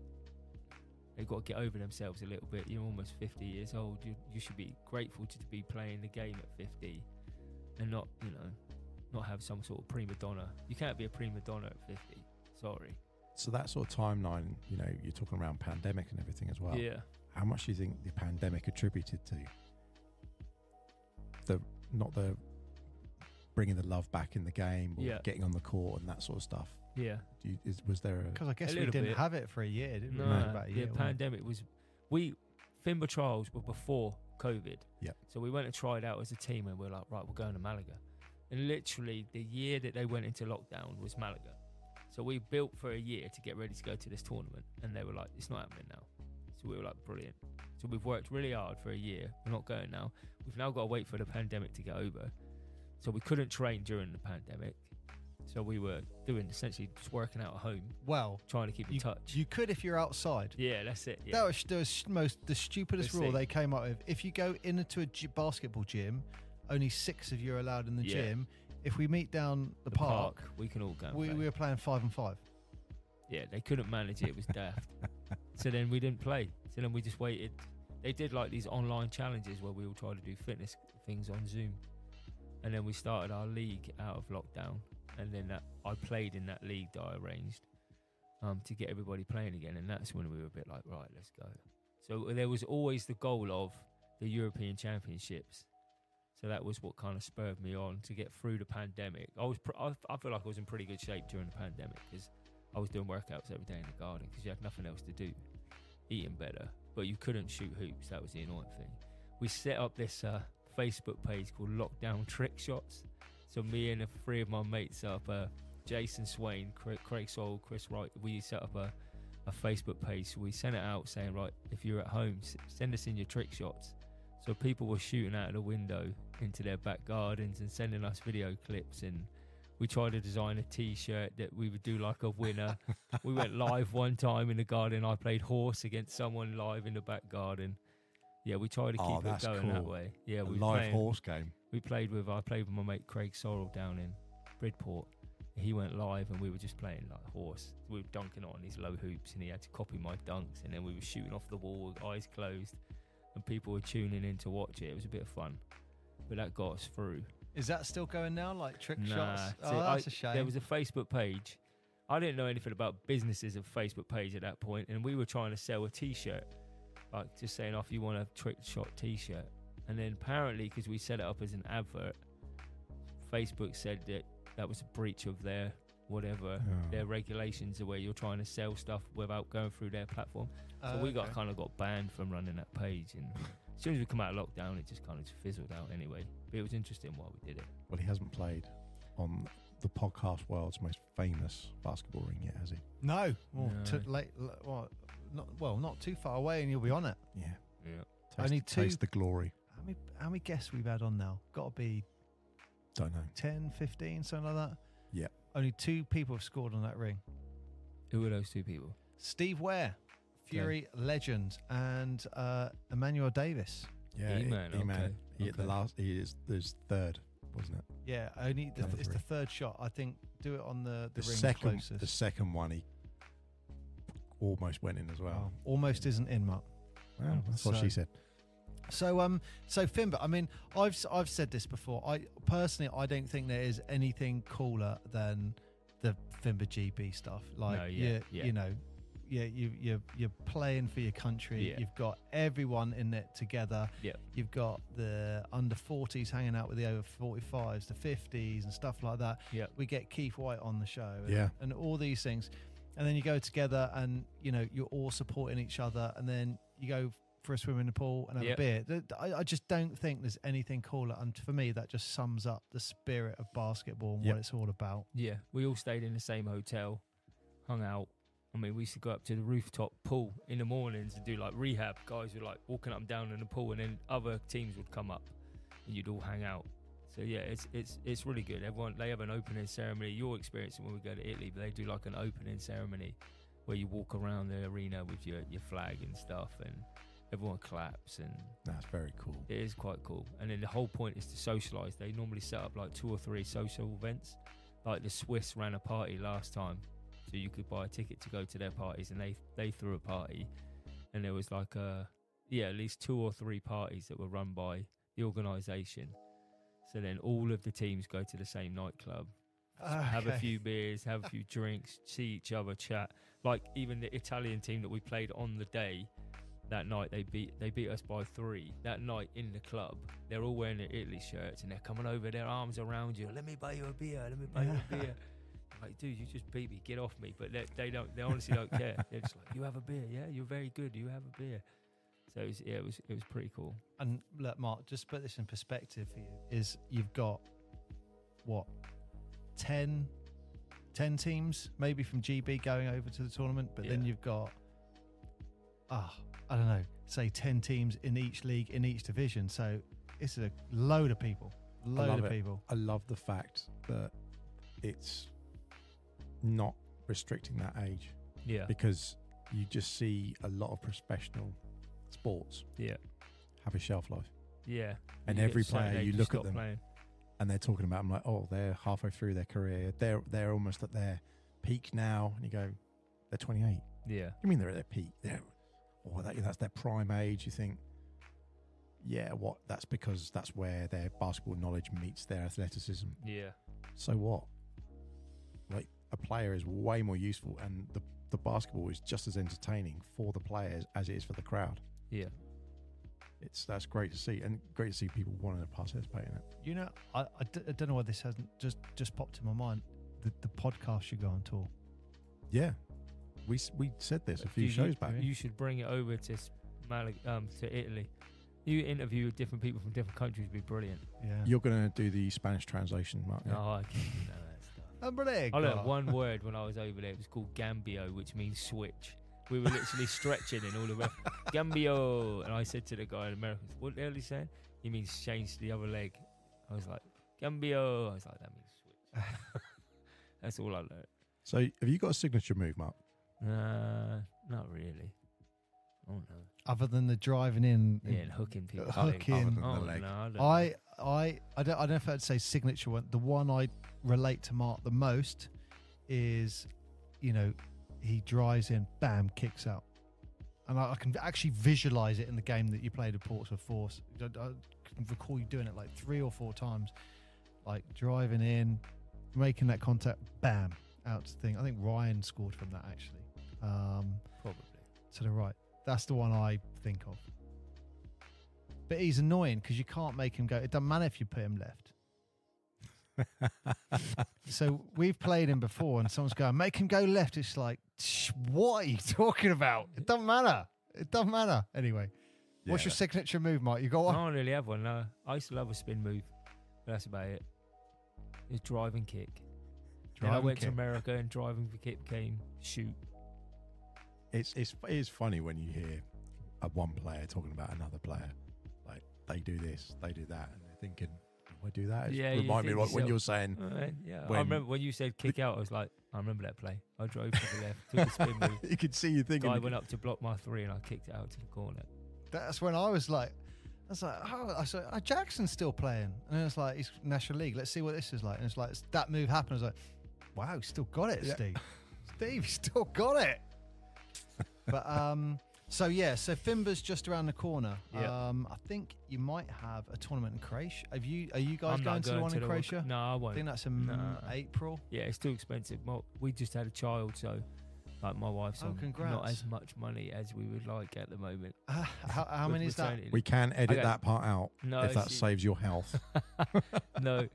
they've got to get over themselves a little bit. You're almost 50 years old. You should be grateful to be playing the game at 50 and not have some sort of prima donna. You can't be a prima donna at 50. Sorry. So that sort of timeline, you're talking around pandemic and everything as well. Yeah. How much do you think the pandemic attributed to the bringing the love back in the game, or getting on the court and that sort of stuff? Yeah. Was there Because I guess A we little didn't bit. have it for a year, didn't we? No, About a year, the wasn't it? pandemic was. FIBA trials were before COVID. Yep. So we went and tried out as a team, and we were like, right, we're going to Malaga. And literally the year that they went into lockdown was Malaga. So we built for a year to get ready to go to this tournament, and they were like, it's not happening now. So we were like, brilliant. So we've worked really hard for a year. We're not going now. We've now got to wait for the pandemic to get over. So we couldn't train during the pandemic. So we were doing essentially just working out at home, Well, trying to keep in touch. you could if you're outside. Yeah, that's it. Yeah. That was the stupidest Let's rule see. they came up with. If you go into a basketball gym, only 6 of you are allowed in the Yeah. gym. If we meet down the the park, we can all go. and we play. were playing 5 and 5. Yeah, they couldn't manage it. It was daft. So then we didn't play. So then we just waited. They did like these online challenges where we all tried to do fitness things on Zoom. And then we started our league out of lockdown. And then I played in that league that I arranged to get everybody playing again. And that's when we were a bit like, right, let's go. So there was always the goal of the European Championships. So that was what kind of spurred me on to get through the pandemic. I feel like I was in pretty good shape during the pandemic because I was doing workouts every day in the garden because you had nothing else to do, eating better, but you couldn't shoot hoops. That was the annoying thing. We set up this Facebook page called Lockdown Trick Shots. So me and 3 of my mates set up Jason Swain, Craig Soul, Chris Wright. We set up a Facebook page. So we sent it out saying, right, if you're at home, send us in your trick shots. So people were shooting out of the window into their back gardens and sending us video clips, and we tried to design a T-shirt that we would do like a winner. We went live one time in the garden. I played horse against someone live in the back garden. Yeah, we tried to keep it going that way. Yeah, we live horse game. I played with my mate Craig Sorrell down in Bridport. He went live and we were just playing like horse. We were dunking on these low hoops and he had to copy my dunks, and then we were shooting off the wall with eyes closed and people were tuning in to watch it. It was a bit of fun, but that got us through. Is that still going now, like trick Nah, shots? see, Oh, that's a shame. There was a Facebook page. I didn't know anything about businesses of Facebook page at that point, and we were trying to sell a T-shirt, like just saying, if you want a trick shot T-shirt. And then apparently, because we set it up as an advert, Facebook said that was a breach of their their regulations, where you're trying to sell stuff without going through their platform. So we got banned from running that page, and as soon as we come out of lockdown, it just kind of fizzled out anyway. But it was interesting while we did it. Well, he hasn't played on the podcast world's most famous basketball ring yet, has he? No. Well, No. not too far away, and you'll be on it. Yeah. Yeah. Taste, taste the glory. How many guests we've had on now? Got to be Don't know. 10, 15, something like that. Yeah. Only 2 people have scored on that ring. Who are those 2 people? Steve Ware, Fury legend, and Emmanuel Davis. Yeah, E-Man, E-Man. He hit the okay. last. He is there's third, wasn't it? Yeah, it's the 3rd shot. I think do it on the ring second. closest. The second one, he almost went in as well. Oh, almost isn't in, Mark. Well, that's what she said. So Finba, I mean, I've said this before. I personally don't think there is anything cooler than the Finba GB stuff. Like, No, yeah. you know, you're playing for your country. Yeah. You've got everyone in it together. Yeah. You've got the under 40s hanging out with the over 45s, the 50s, and stuff like that. Yeah. We get Keith White on the show. And all these things, and then you go together, and you know you're all supporting each other, and then you go for a swim in the pool and have a beer. I just don't think there's anything cooler, and for me that just sums up the spirit of basketball and what it's all about. Yeah, we all stayed in the same hotel, hung out. I mean, we used to go up to the rooftop pool in the mornings and do like rehab. Guys were like walking up and down in the pool, and then other teams would come up and you'd all hang out. So yeah, it's really good. They have an opening ceremony. You'll experience it when we go to Italy, but they do like an opening ceremony where you walk around the arena with your flag and stuff, and everyone claps, and That's very cool. it is quite cool. And then the whole point is to socialise. They normally set up like 2 or 3 social events. Like the Swiss ran a party last time, so you could buy a ticket to go to their parties, and they threw a party, and there was like at least 2 or 3 parties that were run by the organisation. So then all of the teams go to the same nightclub, have a few beers, have a few drinks, see each other, chat. Like even the Italian team that we played on the day, that night they beat us by 3. That night in the club, they're all wearing their Italy shirts and they're coming over, their arms around you. Let me buy you a beer. Let me buy you a beer. I'm like, dude, you just beat me. Get off me. But they honestly don't care. They're just like, you have a beer, yeah? You're very good. You have a beer. So it was pretty cool. And look, Mark, just put this in perspective for you. Is you've got what 10 teams maybe from GB going over to the tournament, but then you've got I don't know, say 10 teams in each league in each division. So it's a load of people. I love the fact that it's not restricting that age. Yeah. Because you just see a lot of professional sports have a shelf life. Yeah. And You every get certain player, age you to look at stop them playing. and they're talking about them like, oh, they're halfway through their career. They're almost at their peak now. And you go, They're 28. Yeah. You mean they're at their peak? That's their prime age. You think, yeah, what? That's because that's where their basketball knowledge meets their athleticism. Yeah. So what? Like, a player is way more useful, and the basketball is just as entertaining for the players as it is for the crowd. Yeah. That's great to see, and great to see people wanting to participate in it. You know, I don't know why this hasn't just popped in my mind. The podcast should go on tour. Yeah, we said this a few shows back. You should bring it over to to Italy. You interview different people from different countries would be brilliant. Yeah. You're going to do the Spanish translation, Mark. Yeah? No, I can't do none of that stuff. I learned one word when I was over there. It was called gambio, which means switch. We were literally stretching and all the rest. Gambio. And I said to the guy in America, what the hell he said? He means change to the other leg. I was like, gambio. I was like, that means switch. That's all I learned. So have you got a signature move, Mark? Not really. Oh, no. Other than the driving in. Yeah, and hooking people. Hooking. Other than Oh, the leg. no, I don't know. I don't know if I'd say signature one. The one I relate to Mark the most is, you know, he drives in, bam, kicks out. And I can actually visualize it in the game that you played at Portsmouth Force. I can recall you doing it like 3 or 4 times, like driving in, making that contact, bam, out to the thing. I think Ryan scored from that actually. Probably. To the right. That's the one I think of. But he's annoying because you can't make him go. It doesn't matter if you put him left. So we've played him before and someone's going, make him go left. It's like, what are you talking about? It doesn't matter. It doesn't matter. Anyway, what's your signature move, Mike? You got one? I don't really have one, no. I used to love a spin move. But that's about it. It's drive and kick. Then I went to America and driving for kick became shoot. It is funny when you hear one player talking about another player. Like, they do this, they do that, and they're thinking, I do that. Yeah, remind me like when you're saying. Yeah, I remember when you said kick out. I was like, I remember that play. I drove to the left, took a spin move. You could see you thinking. Guy went up to block my 3, and I kicked it out to the corner. That's when I was like, oh, I said, Jackson's still playing, and it's like, he's National League. Let's see what this is like. And it's like that move happened. I was like, wow, he's still got it, Steve. Steve, he's still got it. But so FIBA's just around the corner. Yeah. I think you might have a tournament in Croatia. Are you guys going to the one in Croatia? No, I won't. I think that's in April. Yeah, it's too expensive. We just had a child, so like my wife's on congrats. not as much money as we would like at the moment. How many is that? We can edit that part out if that saves your health. No,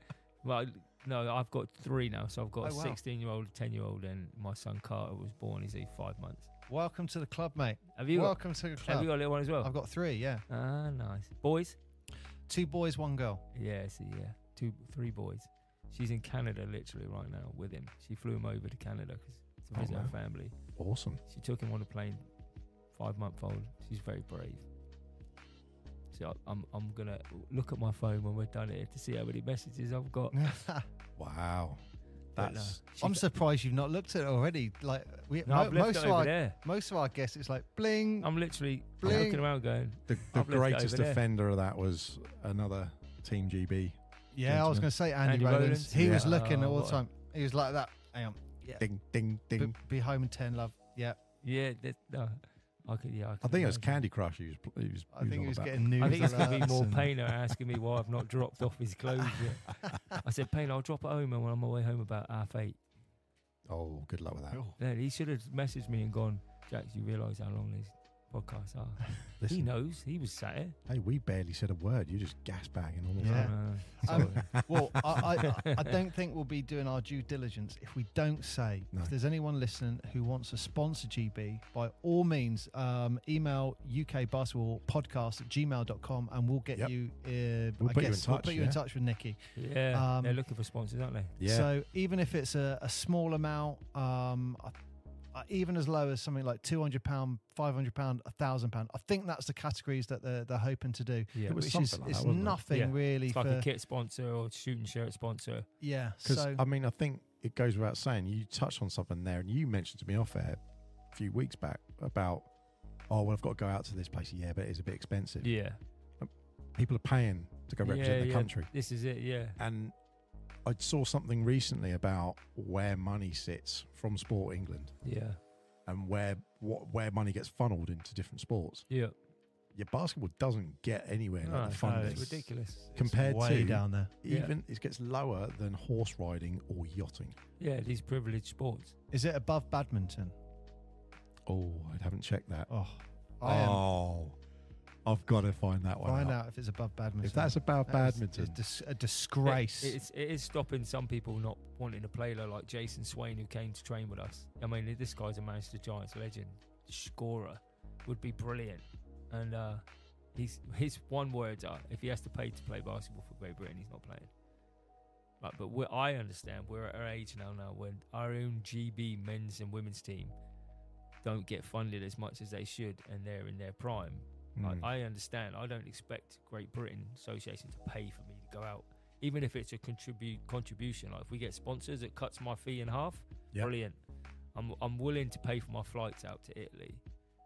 well, no, I've got 3 now. So I've got a wow. 16-year-old, a 10-year-old, and my son Carter was born. He's 5 months. Welcome to the club, mate. Welcome to the club. Have you got a little one as well? I've got 3, yeah. Ah, nice. Boys? 2 boys, 1 girl. Yeah, 3 boys. She's in Canada literally right now with him. She flew him over to Canada to visit her family. Awesome. She took him on a plane, 5-month-old. She's very brave. So I'm gonna look at my phone when we're done here to see how many messages I've got. Wow. I'm surprised you've not looked at it already. Like most of our guests, it's like bling. I'm literally bling. looking around going. The greatest offender of that was another Team GB. Yeah, gentleman. I was going to say Andy Rowlands. He was looking all the time. He was like that. Hang on. Yeah. Ding, ding, ding. Be home in 10, love. Yeah. Yeah. I think it was Candy Crush. He was getting news. I think it's going to be more Painter asking me why I've not dropped off his clothes yet. I said, Painter, I'll drop it home when I'm on my way home about 8:30. Oh, good luck with that. Yeah, he should have messaged me and gone, Jax, you realise how long these podcasts are. Listen, he knows. He was sat here. Hey, we barely said a word. You just gas bagging all the time. Well, I don't think we'll be doing our due diligence if we don't say, if there's anyone listening who wants to sponsor GB, by all means, email ukbasketballpodcast@gmail.com and we'll get you, we'll put you in touch with Nikki. Yeah, they're looking for sponsors, aren't they? Yeah. So even if it's a small amount, even as low as something like £200, £500, £1,000. I think that's the categories that they're hoping to do. Yeah, It's nothing really. It's like a kit sponsor or shooting shirt sponsor. Yeah, because I mean, I think it goes without saying. You touched on something there, and you mentioned to me off air a few weeks back about, I've got to go out to this place. Yeah, but it's a bit expensive. Yeah, people are paying to go represent the country. This is it. Yeah, and I saw something recently about where money sits from Sport England. Yeah. and where money gets funneled into different sports. Yeah. Your basketball doesn't get anywhere No, like the funding. it's ridiculous. Compared way to down there. even it gets lower than horse riding or yachting. Yeah, these privileged sports. Is it above badminton? Oh, I haven't checked that. Oh, I've got to find that one. find out if it's above badminton. If that's above badminton, it's a disgrace. It is stopping some people not wanting to play, like Jason Swain, who came to train with us. I mean, this guy's a Manchester Giants legend, scorer, would be brilliant. And his one words are, if he has to pay basketball for Great Britain, he's not playing. But I understand we're at our age now when our own GB men's and women's team don't get funded as much as they should, and they're in their prime. Like, I understand. I don't expect Great Britain Association to pay for me to go out, even if it's a contribution. Like, if we get sponsors, it cuts my fee in half. Yep. Brilliant. I'm willing to pay for my flights out to Italy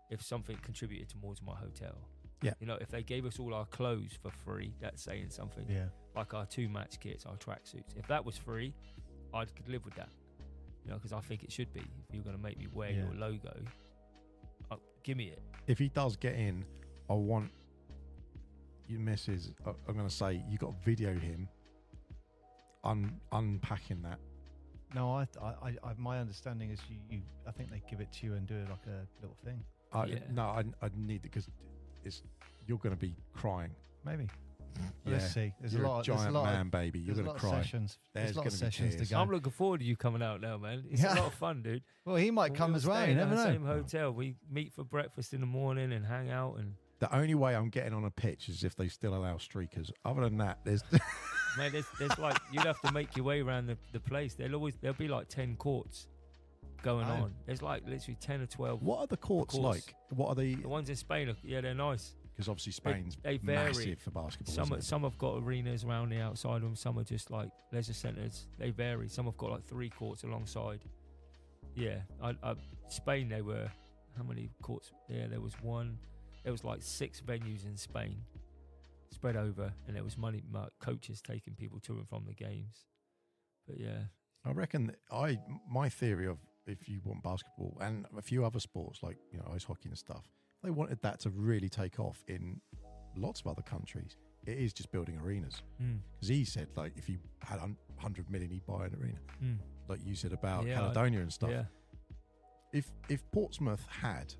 if something contributed towards my hotel. Yeah. You know, if they gave us all our clothes for free, that's saying something. Yeah. Like our 2 match kits, our tracksuits. If that was free, I could live with that. You know, because I think it should be. If you're going to make me wear your logo, give me it. if he does get in, I want your missus. I'm going to say you got to video him unpacking that. No, I my understanding is you. I think they give it to you and do it like a little thing. No, I need it because you're going to be crying. Maybe. Yeah. Let's see. There's You're a lot. giant There's a lot man, baby. You're There's going a to lot of cry. sessions. There's There's a lot of gonna be sessions to tears. go. I'm looking forward to you coming out now, man. It's a lot of fun, dude. Well, he might When come we as were well. You staying never at the know. same hotel. We meet for breakfast in the morning and hang out. And The only way I'm getting on a pitch is if they still allow streakers. Other than that, there's man, there's like, you'd have to make your way around the place. There'll be like 10 courts going Oh. on. There's like literally 10 or 12. what are the courts like? What are The ones in Spain, they're nice. Because obviously Spain's They vary. massive for basketball. Some have got arenas around the outside of them. Some are just like leisure centres. They vary. Some have got like 3 courts alongside. Yeah, Spain, they were, how many courts? Yeah, there was one. There was like 6 venues in Spain spread over, and there was coaches taking people to and from the games. But yeah, I reckon my theory of if you want basketball and a few other sports like ice hockey and stuff, they wanted that to really take off in lots of other countries. It is just building arenas. Because he said, like, if you had 100 million, he'd buy an arena. Like you said about Caledonia and stuff. Yeah. If Portsmouth had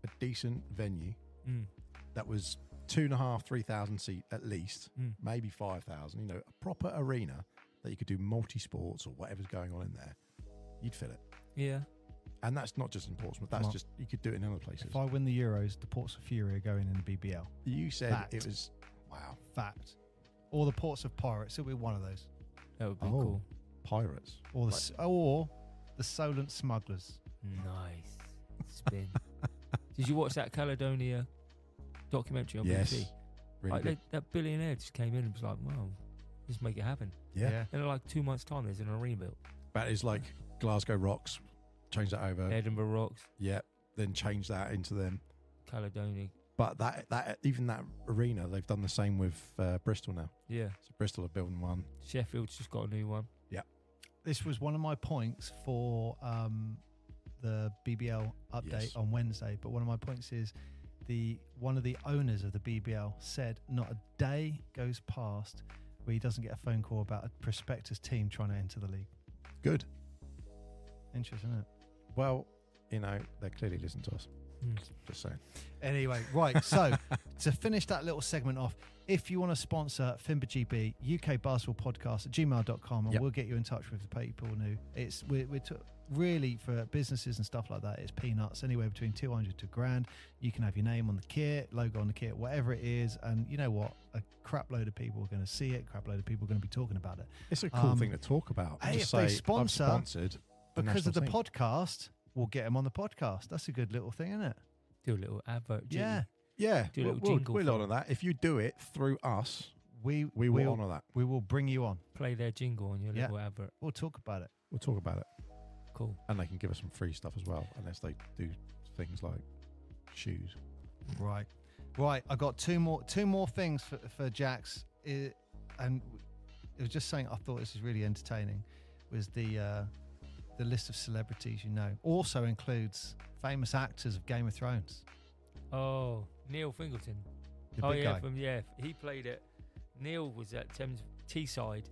a decent venue that was 2,500, 3,000 seat at least, maybe 5,000, a proper arena that you could do multi-sports or whatever's going on in there, you'd fill it. Yeah. And that's not just in Portsmouth. That's just, you could do it in other places. If I win the Euros, the Portsmouth Fury are going in the BBL. You said Fact. it was, wow. Fact. Or the Portsmouth Pirates. It'll be one of those. That would be cool. Pirates. Or the Solent Smugglers. Nice. Spin. Did you watch that Caledonia documentary on Yes. BBC? Really good. That billionaire just came in and was like, wow, just make it happen. Yeah. And in like 2 months' time, there's an arena built. That is like Glasgow Rocks. Change that over. Edinburgh Rocks, Yeah. Then change that into them. Caledonia. But that even that arena, they've done the same with Bristol now. Yeah. So Bristol are building one. Sheffield's just got a new one. This was one of my points for the BBL update Yes. on Wednesday. But one of my points is one of the owners of the BBL said not a day goes past where he doesn't get a phone call about a prospectus team trying to enter the league. Good. Interesting, isn't it? Well, they clearly listen to us. Just saying. Anyway, right. So to finish that little segment off, if you want to sponsor FIBA GB, UK Basketball Podcast at gmail.com, and Yep. we'll get you in touch with the people who really for businesses and stuff like that, it's peanuts, anywhere between 200 to $1,000. You can have your name on the kit, logo on the kit, whatever it is. And you know what? A crap load of people are going to see it. Crap load of people are going to be talking about it. It's a cool thing to talk about. Hey, Just if they say, sponsor, I've sponsored a because of the national team. podcast, we'll get them on the podcast. That's a good little thing, isn't it? Do a little advert. Yeah. Yeah, Do a little we'll jingle we'll for honour that. If you do it through us, We we will honour that. We will bring you on. Play their jingle on your Yeah. little advert. We'll talk about it. We'll talk about it. Cool. And they can give us some free stuff as well, unless they do things like shoes. Right. I got two more things for Jax, and it was just saying I thought this was really entertaining. Was the the list of celebrities you know also includes famous actors of Game of Thrones. Oh, Neil Fingleton. The Oh big yeah, guy. he played it. Neil was at Thames Teesside,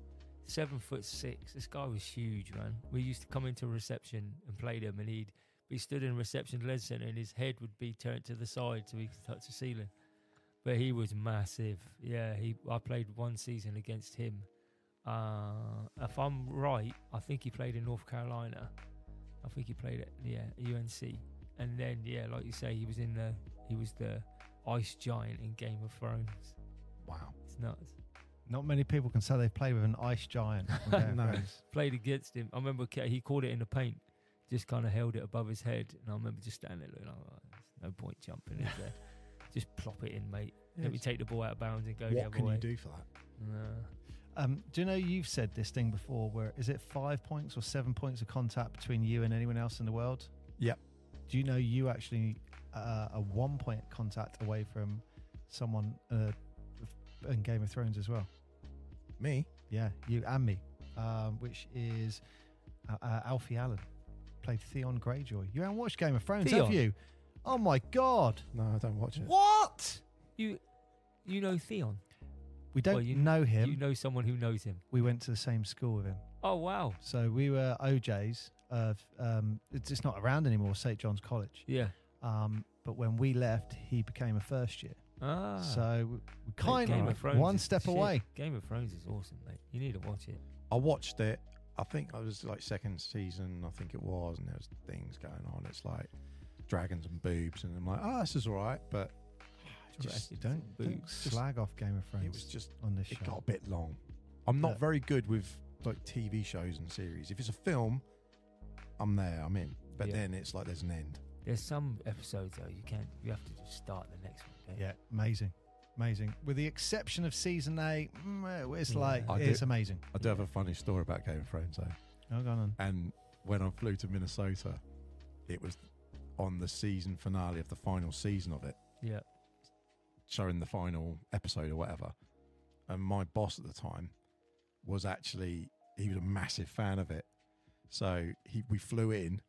7'6". This guy was huge, man. We used to come into reception and play him, and he'd be stood in reception lead centre, and his head would be turned to the side so he could touch the ceiling. But he was massive. Yeah, I played one season against him. If I'm right, I think he played in North Carolina. I think he played at UNC. And then like you say, he was the ice giant in Game of Thrones. Wow. It's nuts. Not many people can say they've played with an ice giant. from Game of No. Thrones. Played against him. I remember he caught it in the paint, just kind of held it above his head, and I remember just standing there looking like, oh, there's no point jumping in there. Just plop it in, mate. Let me take the ball out of bounds and go the What other can way. you do for that? Do you know you've said this thing before where is it 5 points or 7 points of contact between you and anyone else in the world? Yep. Do you know you actually are 1 point contact away from someone in Game of Thrones as well? Me? Yeah, you and me, which is Alfie Allen. Played Theon Greyjoy. You haven't watched Game of Thrones, Theon? have you? Oh my God. No, I don't watch it. What? You know Theon? We don't Well, you know him. You know someone who knows him? We went to the same school with him. Oh, wow. So we were OJs of, it's not around anymore, St. John's College. Yeah. But when we left, he became a first year. Ah. So we kind Game of of Thrones one is step shit. away. Game of Thrones is awesome, mate. You need to watch it. I watched it. I think I was like second season, I think it was, and there was things going on. It's like dragons and boobs, and I'm like, oh, this is all right, but just Dragons and Don't slag off Game of Thrones. it was just on this it show. got a bit long. I'm not Look. very good with like TV shows and series. If it's a film, I'm there, I'm in. But Yeah. then it's like there's an end. There's some episodes though you have to just start the next one. Don't you? Yeah, amazing. With the exception of season 8, it's Yeah. like I it's do- amazing. I do have a funny story about Game of Thrones though. Oh, go on. And when I flew to Minnesota, it was on the season finale of the final season of it, Yeah. showing the final episode or whatever. And my boss at the time was actually, he was a massive fan of it. So we flew in,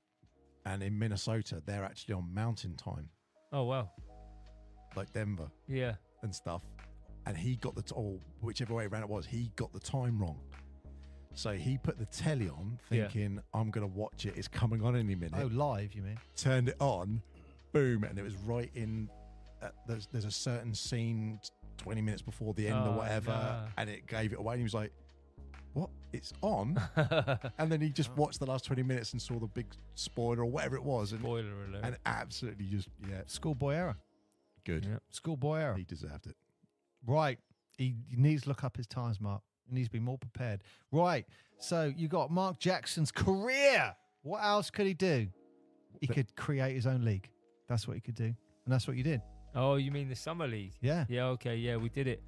and in Minnesota, they're actually on mountain time, Oh wow. like Denver Yeah. and stuff. And he got or whichever way around it was, he got the time wrong. So he put the telly on thinking, I'm going to watch it. It's coming on any minute. Oh, live, you mean? Turned it on, boom, and it was right in. There's a certain scene 20 minutes before the end or Oh, whatever, no. and it gave it away. And he was like, "What? It's on?" And then he just watched the last 20 minutes and saw the big spoiler or whatever it was, and Spoiler alert. absolutely just Schoolboy error. good. Yeah. Schoolboy error. He deserved it. Right. He needs to look up his times, Mark. He needs to be more prepared. Right. So you got Mark Jackson's career. What else could he do? He could create his own league. That's what he could do. And that's what you did. Oh, you mean the Summer League? Yeah. Yeah, okay, yeah, we did it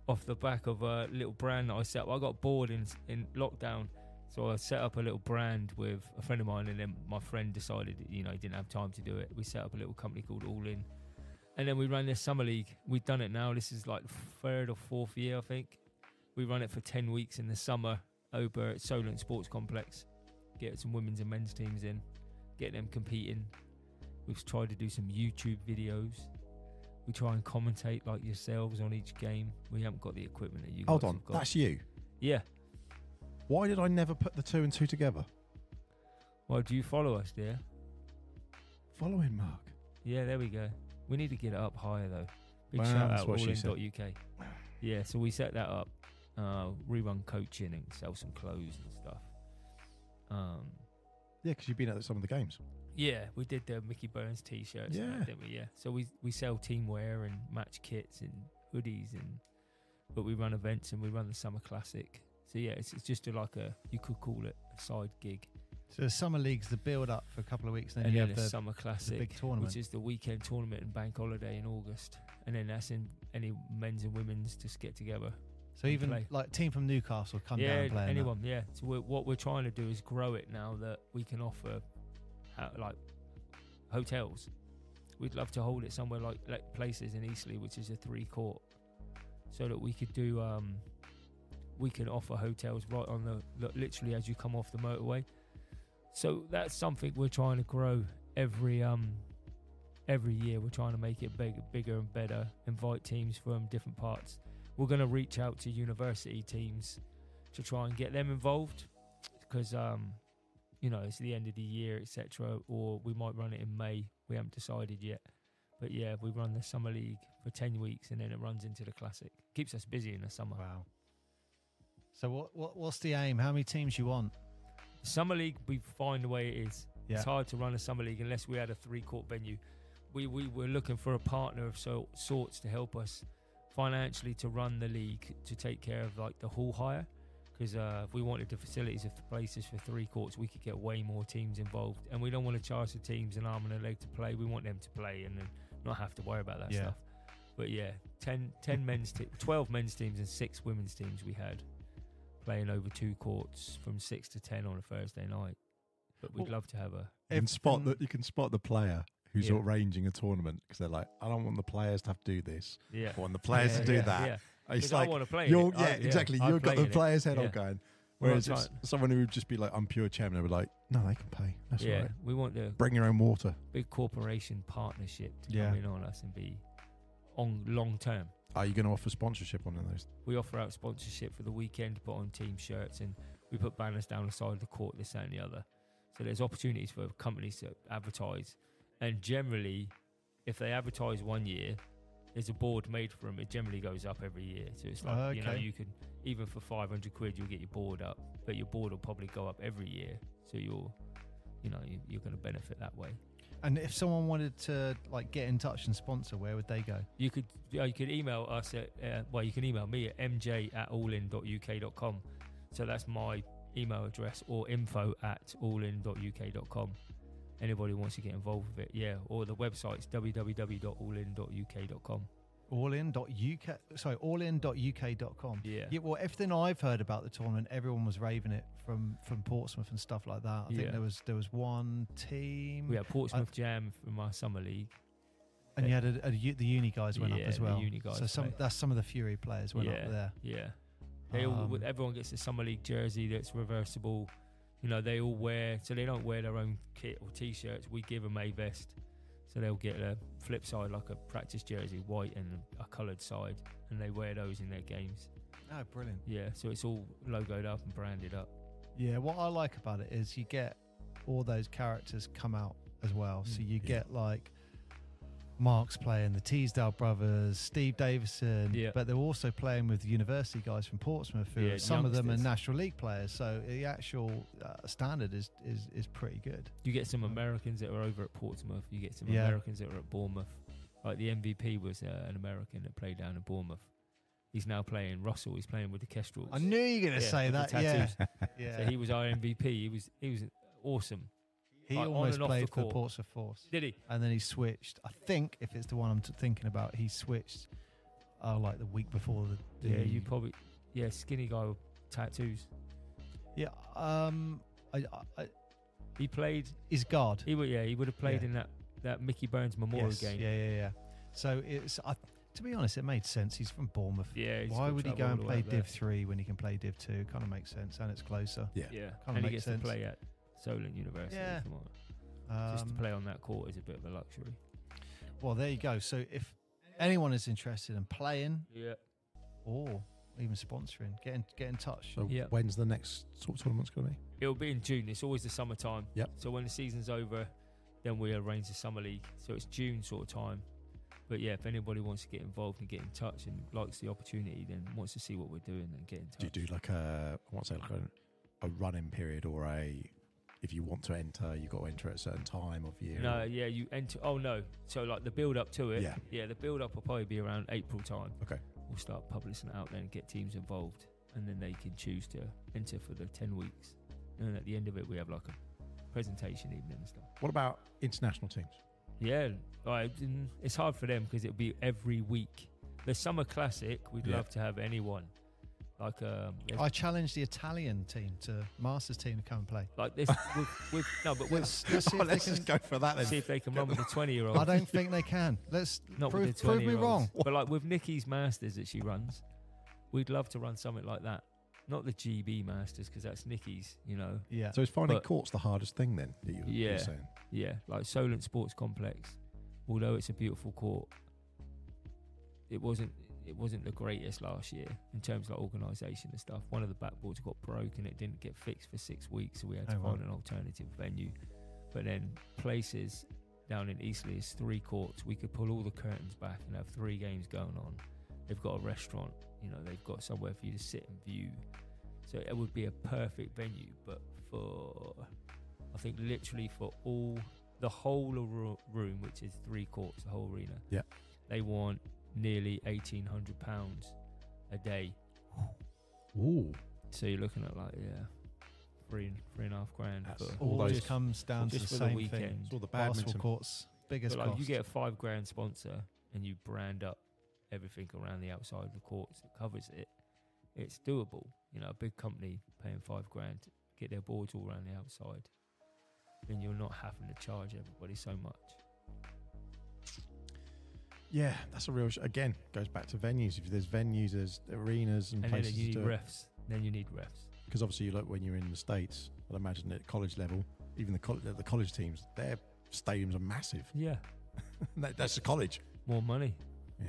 off the back of a little brand that I set up. I got bored in lockdown, so I set up a little brand with a friend of mine, and then my friend decided, he didn't have time to do it. We set up a little company called All In, and then we ran this Summer League. We've done it now. This is like third or fourth year, I think. We run it for 10 weeks in the summer over at Solent Sports Complex. Get some women's and men's teams in, get them competing. We've tried to do some YouTube videos. We try and commentate like yourselves on each game. We haven't got the equipment that you Hold guys on, have got. that's you. Yeah. Why did I never put the 2 and 2 together? Well, do you follow us, dear? Following Mark. Yeah, there we go. We need to get it up higher, though. Big Well, shout that's out, what she said. allin.uk. Yeah, so we set that up. Rerun coaching and sell some clothes and stuff. Yeah, because you've been at some of the games. Yeah, we did the Mickey Burns t-shirts, and Yeah. that, didn't we? Yeah. So we sell team wear and match kits and hoodies, but we run events and we run the Summer Classic. So yeah, it's just you could call it a side gig. So the summer league's the build up for a couple of weeks, then And you then have a the Summer Classic, big tournament. which is the weekend tournament and bank holiday in August. And then that's in any men's and women's just get together. so even play. like team from Newcastle come down Yeah, and play. in that. anyone, yeah. So what we're trying to do is grow it now that we can offer like hotels. We'd love to hold it somewhere like places in Eastleigh, which is a 3-court, so that we could do we can offer hotels right on the literally as you come off the motorway. So that's something we're trying to grow every year. We're trying to make it bigger and better. Invite teams from different parts. We're going to reach out to university teams to try and get them involved, because it's the end of the year, etc. Or we might run it in May. We haven't decided yet. But yeah, we run the summer league for 10 weeks and then it runs into the classic. Keeps us busy in the summer. Wow. So what's the aim? How many teams you want? Summer league, we find the way it is. Yeah. It's hard to run a summer league unless we had a 3-court venue. We were looking for a partner of sorts to help us financially to run the league, to take care of like the hall hire. Because if we wanted the facilities of the places for 3 courts, we could get way more teams involved. And we don't want to charge the teams an arm and a leg to play. We want them to play and then not have to worry about that stuff. But yeah, 12 men's teams and 6 women's teams we had playing over 2 courts from 6 to 10 on a Thursday night. But we'd love to have a... You can spot the player who's arranging a tournament, because they're like, I don't want the players to have to do this. Yeah. I want the players to do that. Yeah. It's like, I want to play it. Exactly. You've got the players' head on going. Whereas Right. someone who would just be like, I'm pure chairman, they would like, no, they can pay. That's all right. We want the Bring your own water. big corporation partnership to come in on us and be on long term. Are you going to offer sponsorship on those? We offer out sponsorship for the weekend, put on team shirts, and we put banners down the side of the court, this, that, and the other. So there's opportunities for companies to advertise. And generally, if they advertise one year, there's a board made for them. It generally goes up every year. So it's like, you can, even for 500 quid, you'll get your board up, but your board will probably go up every year. So you're going to benefit that way. And if someone wanted to like get in touch and sponsor, where would they go? You could email us at, you can email me at mj@allin.uk.com. So that's my email address, or info@allin.uk.com. Anybody wants to get involved with it, or the website's www.allin.uk.com. Allin.uk.com. Yeah. Well, everything I've heard about the tournament, everyone was raving it from Portsmouth and stuff like that. I think there was one team. We had Portsmouth Jam from our summer league. And you had the uni guys went up as well. The uni guys. So that's some of the Fury players went up there. Yeah. Everyone gets a summer league jersey that's reversible. They all wear, so they don't wear their own kit or t-shirts. We give them a vest, so they'll get a flip side like a practice jersey, white, and a coloured side, and they wear those in their games. Oh, brilliant. Yeah, so it's all logoed up and branded up. Yeah, what I like about it is you get all those characters come out as well. So you get like Mark's playing the Teasdale brothers, Steve Davison, but they're also playing with the university guys from Portsmouth, who some of them are National League players. So the actual standard is pretty good. You get some Americans that are over at Portsmouth. You get some Americans that are at Bournemouth. Like the MVP was an American that played down in Bournemouth. He's now playing Russell. He's playing with the Kestrels. I knew you were going to say that. Yeah. So he was our MVP. He was awesome. He like almost played for Portsmouth Force. Did he? And then he switched. I think if it's the one I'm thinking about, he switched like the week before the you probably skinny guy with tattoos. Yeah. He played. He's guard. He would have played in that Mickey Burns Memorial game. Yeah. So it's to be honest, it made sense. He's from Bournemouth. Yeah. Why would he go and play Div 3 when he can play Div 2? Kind of makes sense, and it's closer. Yeah. Kind of makes sense. To play at Solent University. Yeah. Come on. Just to play on that court is a bit of a luxury. Well, there you go. So if anyone is interested in playing, or even sponsoring, get in touch. So when's the next sort of tournament's going to be? It'll be in June. It's always the summertime. Yep. So when the season's over, then we arrange the summer league. So it's June sort of time. But yeah, if anybody wants to get involved and get in touch and likes the opportunity, then wants to see what we're doing, then get in touch. Do you do like a run-in period, or if you want to enter, you've got to enter at a certain time of year? No, you enter. Oh no, so like the build up to it. Yeah, the build up will probably be around April time. Okay. We'll start publishing it out then and get teams involved, and then they can choose to enter for the 10 weeks. And then at the end of it, we have like a presentation evening and stuff. What about international teams? Yeah, it's hard for them because it'll be every week. The Summer Classic, we'd love to have anyone. Like I challenged the Italian team Masters team to come and play. Like this, let's see if let's just go for that then. See if they can run with a 20-year-old. I don't think they can. Let's prove me wrong. But like with Nikki's Masters that she runs, we'd love to run something like that. not the GB Masters because that's Nicky's, you know. Yeah. So is finding But- courts the hardest thing then? That you're saying? Yeah, like Solent Sports Complex. Although it's a beautiful court, it wasn't the greatest last year in terms of like organisation and stuff. One of the backboards got broken, it didn't get fixed for 6 weeks, so we had to Oh, find wow. an alternative venue. But then places down in Eastleigh is 3 courts. We could pull all the curtains back and have 3 games going on. They've got a restaurant, you know, they've got somewhere for you to sit and view. So it would be a perfect venue, but for, I think literally for the whole room, which is 3 courts, the whole arena. Yeah. They want nearly £1,800 a day. Ooh, So you're looking at like, three and a half grand. That's for all Always those- comes down to just the for the same weekend. thing. it's all the Basketball badminton. courts, biggest But like cost. you get a £5,000 sponsor and you brand up everything around the outside of the courts that covers it. It's doable. You know, a big company paying £5,000 to get their boards all around the outside. Then you're not having to charge everybody so much. Yeah, that's a real. Again, goes back to venues. If there's venues, there's arenas and And then places you need to do it. refs. Then you need refs. Because obviously, you look when you're in the States. I'd imagine at college level, even the college teams, their stadiums are massive. Yeah. That's the college. More money. Yeah.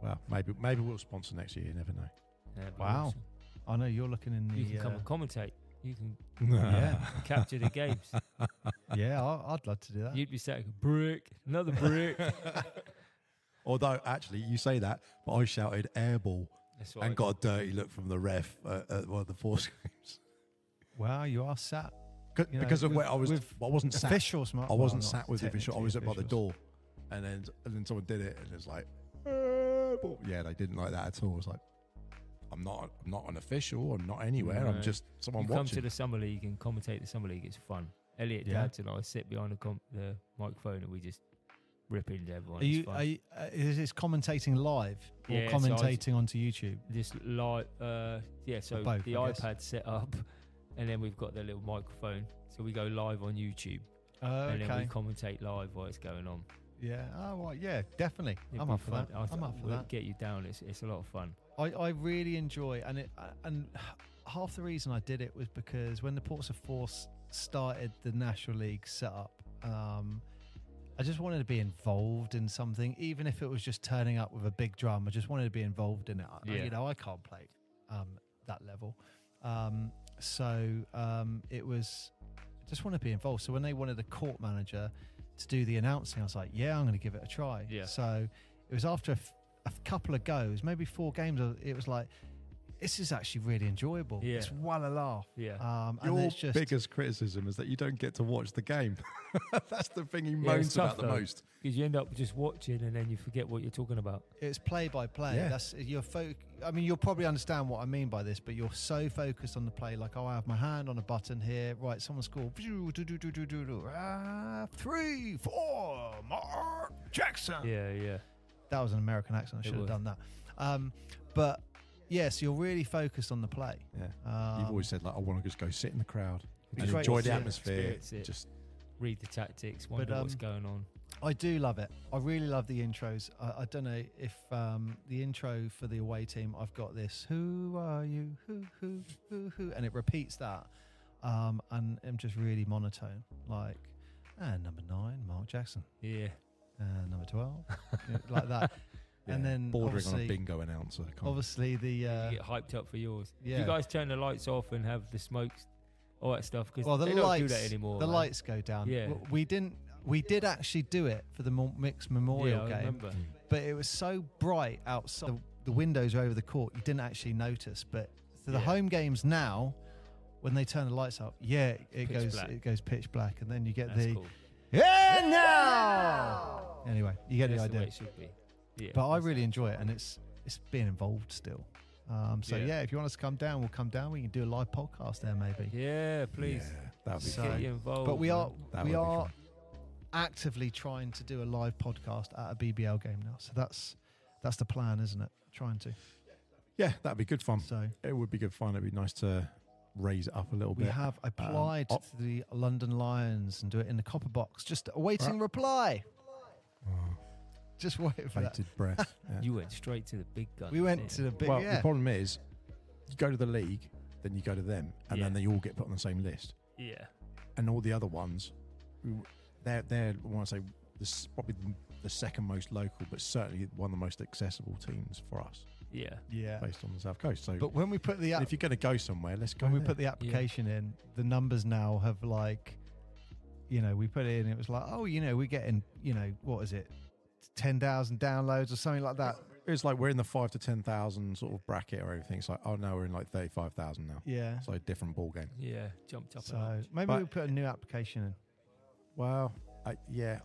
Well, maybe we'll sponsor next year. You never know. That'd be Wow. awesome. I know you're looking in the. You can come and commentate. You can Yeah. capture the games. Yeah, I'd love to do that. You'd be saying, brick, another brick. Although, actually, you say that, but I shouted airball That's what and got a dirty look from the ref at one of the Force games. Wow, you are sat. You know, Because of with- where I wasn't sat. Officials, I wasn't sat with the official. I was up by the door, and then someone did it, and it was like, airball. Yeah, they didn't like that at all. It was like, I'm not an official. I'm not anywhere. I'm No. just someone You come watching. to the Summer League and commentate the Summer League. It's fun. Elliot Yeah. Dads and I sit behind the microphone and we just rip into everyone. Are It's you? fun. Are you is this commentating live or Yeah, so I- commentating onto YouTube? Just live, so both, the I guess. iPad's set up and then we've got the little microphone. So we go live on YouTube Oh, and then we okay. commentate live while it's going on. Yeah. Oh, well, yeah, definitely. It'd I'm be up for fun. that. I'm up for we'll that. get you down. It's a lot of fun. I really enjoy, and half the reason I did it was because when the Portsmouth Force started the National League setup, I just wanted to be involved in something, even if it was just turning up with a big drum. I just wanted to be involved in it. Yeah. You know, I can't play that level, it was. I just want to be involved. So when they wanted a court manager to do the announcing, I was like, yeah, I'm going to give it a try. Yeah. So it was after a couple of goes, maybe 4 games, it was like, this is actually really enjoyable. Yeah. It's well a laugh. Yeah. And Your it's just biggest criticism is that you don't get to watch the game. That's the thing he Yeah, moans it's tough about the though. most. Because you end up just watching and then you forget what you're talking about. it's play by play. Yeah. That's your I mean, you'll probably understand what I mean by this, but you're so focused on the play. Like, I have my hand on a button here. Right, someone scored. 3, 4, Mark Jackson. Yeah. That was an American accent. I It should have was. done that. But yes, you're really focused on the play. Yeah. You've always said, like, I want to just go sit in the crowd It's and great enjoy to the see it, atmosphere. experience it. Just Read the tactics, wonder what's going on. I do love it. I really love the intros. I don't know if the intro for the away team, I've got this. Who are you? Who? And it repeats that. And I'm just really monotone. Like, number 9, Mark Jackson. Yeah. Number 12. Like that. And then bordering on a obviously, bingo announcer. obviously the You get hyped up for yours. yeah. Do you guys turn the lights off and have the smokes, all that stuff? Because well, the they lights don't do that anymore. the man. lights go down. Yeah. We did actually do it for the mixed memorial Yeah, I game. remember. But it was so bright outside. The windows are over the court. You didn't actually notice. But for the Yeah. home games now, when they turn the lights up, yeah, Pitch black. it goes pitch black, and then you get That's the cool. yeah now. Anyway, you get That's the the way idea. it should be. Yeah. But I that's really it. enjoy it, and it's being involved still. So Yeah. yeah, if you want us to come down, we'll come down. We can do a live podcast there maybe. Yeah, please. Yeah, that would be So- Get fun. you involved. But we man. are That we would be are fun. actively trying to do a live podcast at a BBL game now. So that's the plan, isn't it? Trying to. Yeah, that'd be good fun. So It would be good fun. It'd be nice to raise it up a little we bit. have applied oh. to the London Lions and do it in the copper box. Just awaiting reply. Just waiting for that. Bated breath. Yeah. You went straight to the big gun. We went to the big Well, the yeah. problem is, you go to the league, then you go to them, and then they all get put on the same list. Yeah. And all the other ones, they're I want to say this probably the second most local, but certainly one of the most accessible teams for us. Yeah. Yeah. Based on the South Coast. So, But when we put the if you're going to go somewhere, let's go. when we there. put the application in, the numbers now have like, we put it in. It was like, we're getting, what is it, 10,000 downloads or something like that. It's like we're in the 5 to 10,000 sort of bracket or everything. It's like, oh no, we're in like 35,000 now. Yeah. So a different ball game. Yeah. Jumped up. So maybe we put a new application in. Well, I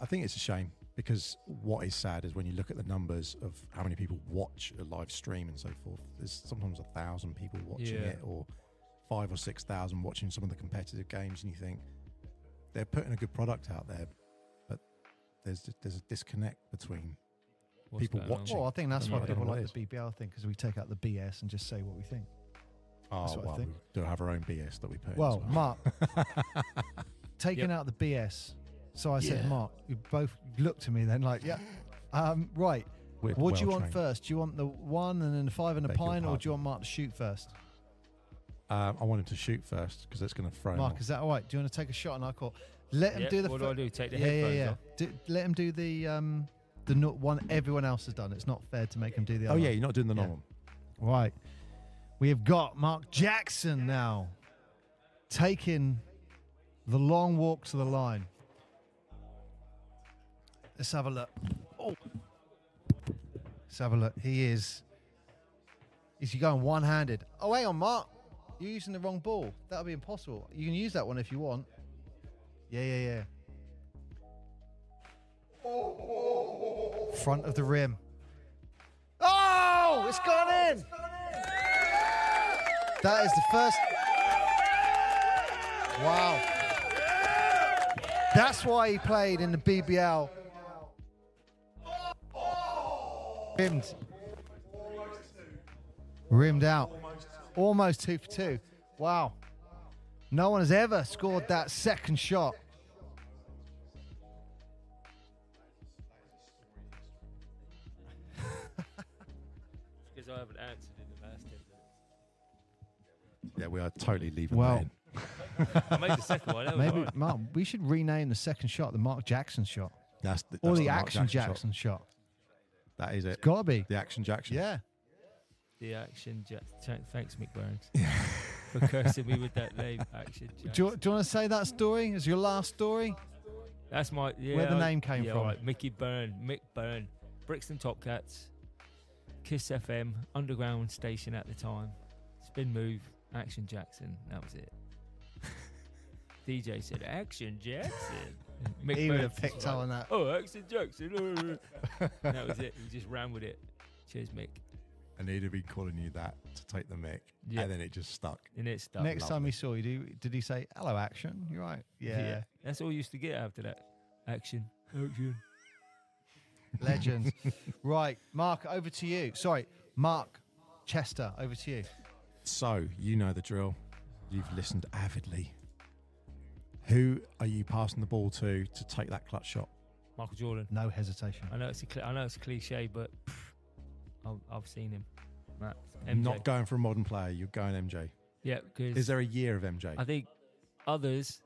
think it's a shame, because what is sad is when you look at the numbers of how many people watch a live stream and so forth. There's sometimes 1,000 people watching it, or 5,000 or 6,000 watching some of the competitive games, and you think they're putting a good product out there, but there's a disconnect between people watching. Well, I think that's why I don't people know what like the BBL thing, because we take out the BS and just say what we think. Oh, well, we do have our own BS that we put in. Well, as Mark, taking out the BS. So I said, Mark, you both looked at me then like, yeah. Right. What do you want first? Do you want the 1 and then the 5 and a pint, or do you want Mark to shoot first? I want him to shoot first, because it's going to throw him Mark, off. is that all right? Do you want to take a shot? And I call. Let him do the. What do I do? Take the headphones off? Let him do the one everyone else has done. It's not fair to make him do the other. Oh yeah, you're not doing the normal. Right. We have got Mark Jackson now taking the long walk to the line. Let's have a look. Oh. Let's have a look. Is he going one-handed? Oh, hang on, Mark. You're using the wrong ball. That'll be impossible. You can use that one if you want. Yeah. Front of the rim. Oh, it's gone in. That is the first. Wow. That's why he played in the BBL. Rimmed out. Almost 2 for 2. Wow. No one has ever scored that second shot. Because I haven't answered in the last 10 minutes. Yeah, we are totally leaving Well, that in. I made the second one. That was maybe, all right. Mark, we should rename the second shot the Mark Jackson shot. That's Or the Mark Action Jackson shot. That is it. It's got to be. The Action Jackson. Yeah. The Action Jackson. Thanks, Mick Burns, for cursing me with that name, Action Jackson. Do you want to say that story as your last story? That's my Where the name came from. Right. Mick Byrne, Brixton Topcats, Kiss FM, underground station at the time. Spin move, Action Jackson. That was it. DJ said Action Jackson. Mick He would Burns have picked was up on that. Oh, Action Jackson. And that was it. He just ran with it. Cheers, Mick. And he'd have been calling you that to take the mic, Yeah. and then it just stuck. And it stuck. Next time he saw you, did he say, hello, Action? You're right. Yeah. That's all you used to get after that. Action. Action. Legends. Right. Mark, over to you. Sorry. Mark Chester, over to you. So, you know the drill. You've listened avidly. Who are you passing the ball to take that clutch shot? Michael Jordan. No hesitation. I know it's a cliche, but I've seen him. Matt, MJ. Not going for a modern player, you're going MJ. Yeah, because Is there a year of MJ? I think others,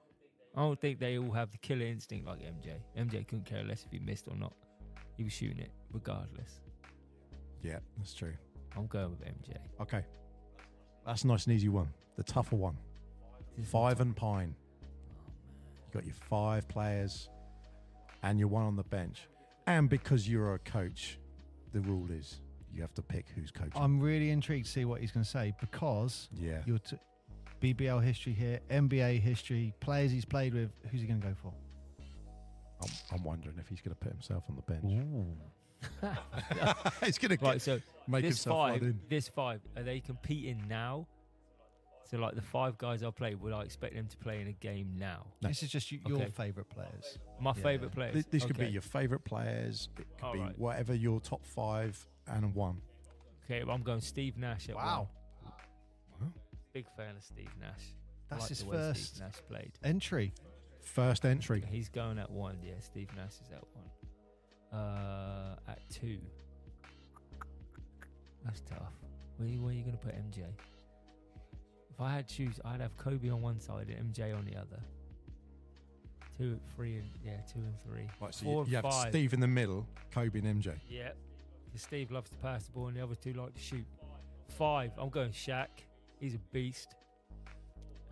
I don't think they all have the killer instinct like MJ. MJ couldn't care less if he missed or not. He was shooting it regardless. Yeah, that's true. I'm going with MJ. Okay. That's a nice and easy one. The tougher one. 5 and Pine. You got your 5 players and your 1 on the bench. And because you're a coach, the rule is you have to pick who's coaching. I'm really intrigued to see what he's going to say, because Yeah. your BBL history here, NBA history, players he's played with, who's he going to go for? I'm wondering if he's going to put himself on the bench. Ooh. He's going to Right, so make this himself run in. this 5, are they competing now? So like the 5 guys I played, would I expect them to play in a game now? No. This is just your favourite players. My Yeah. favourite players. This could be Okay. your favourite players. It could be Alright. whatever your top 5 and 1. Okay, well, I'm going Steve Nash at Wow. 1. Big fan of Steve Nash. I That's like his the way first Steve Nash played. entry. First entry. He's going at 1, yeah. Steve Nash is at 1. At 2. That's tough. Where are you going to put MJ? If I had to choose, I'd have Kobe on one side and MJ on the other. 2, 3, and 2 and 3. Right, so 4 you and have 5. Steve in the middle, Kobe and MJ. Yeah. Steve loves to pass the ball and the other two like to shoot. 5, I'm going Shaq. He's a beast.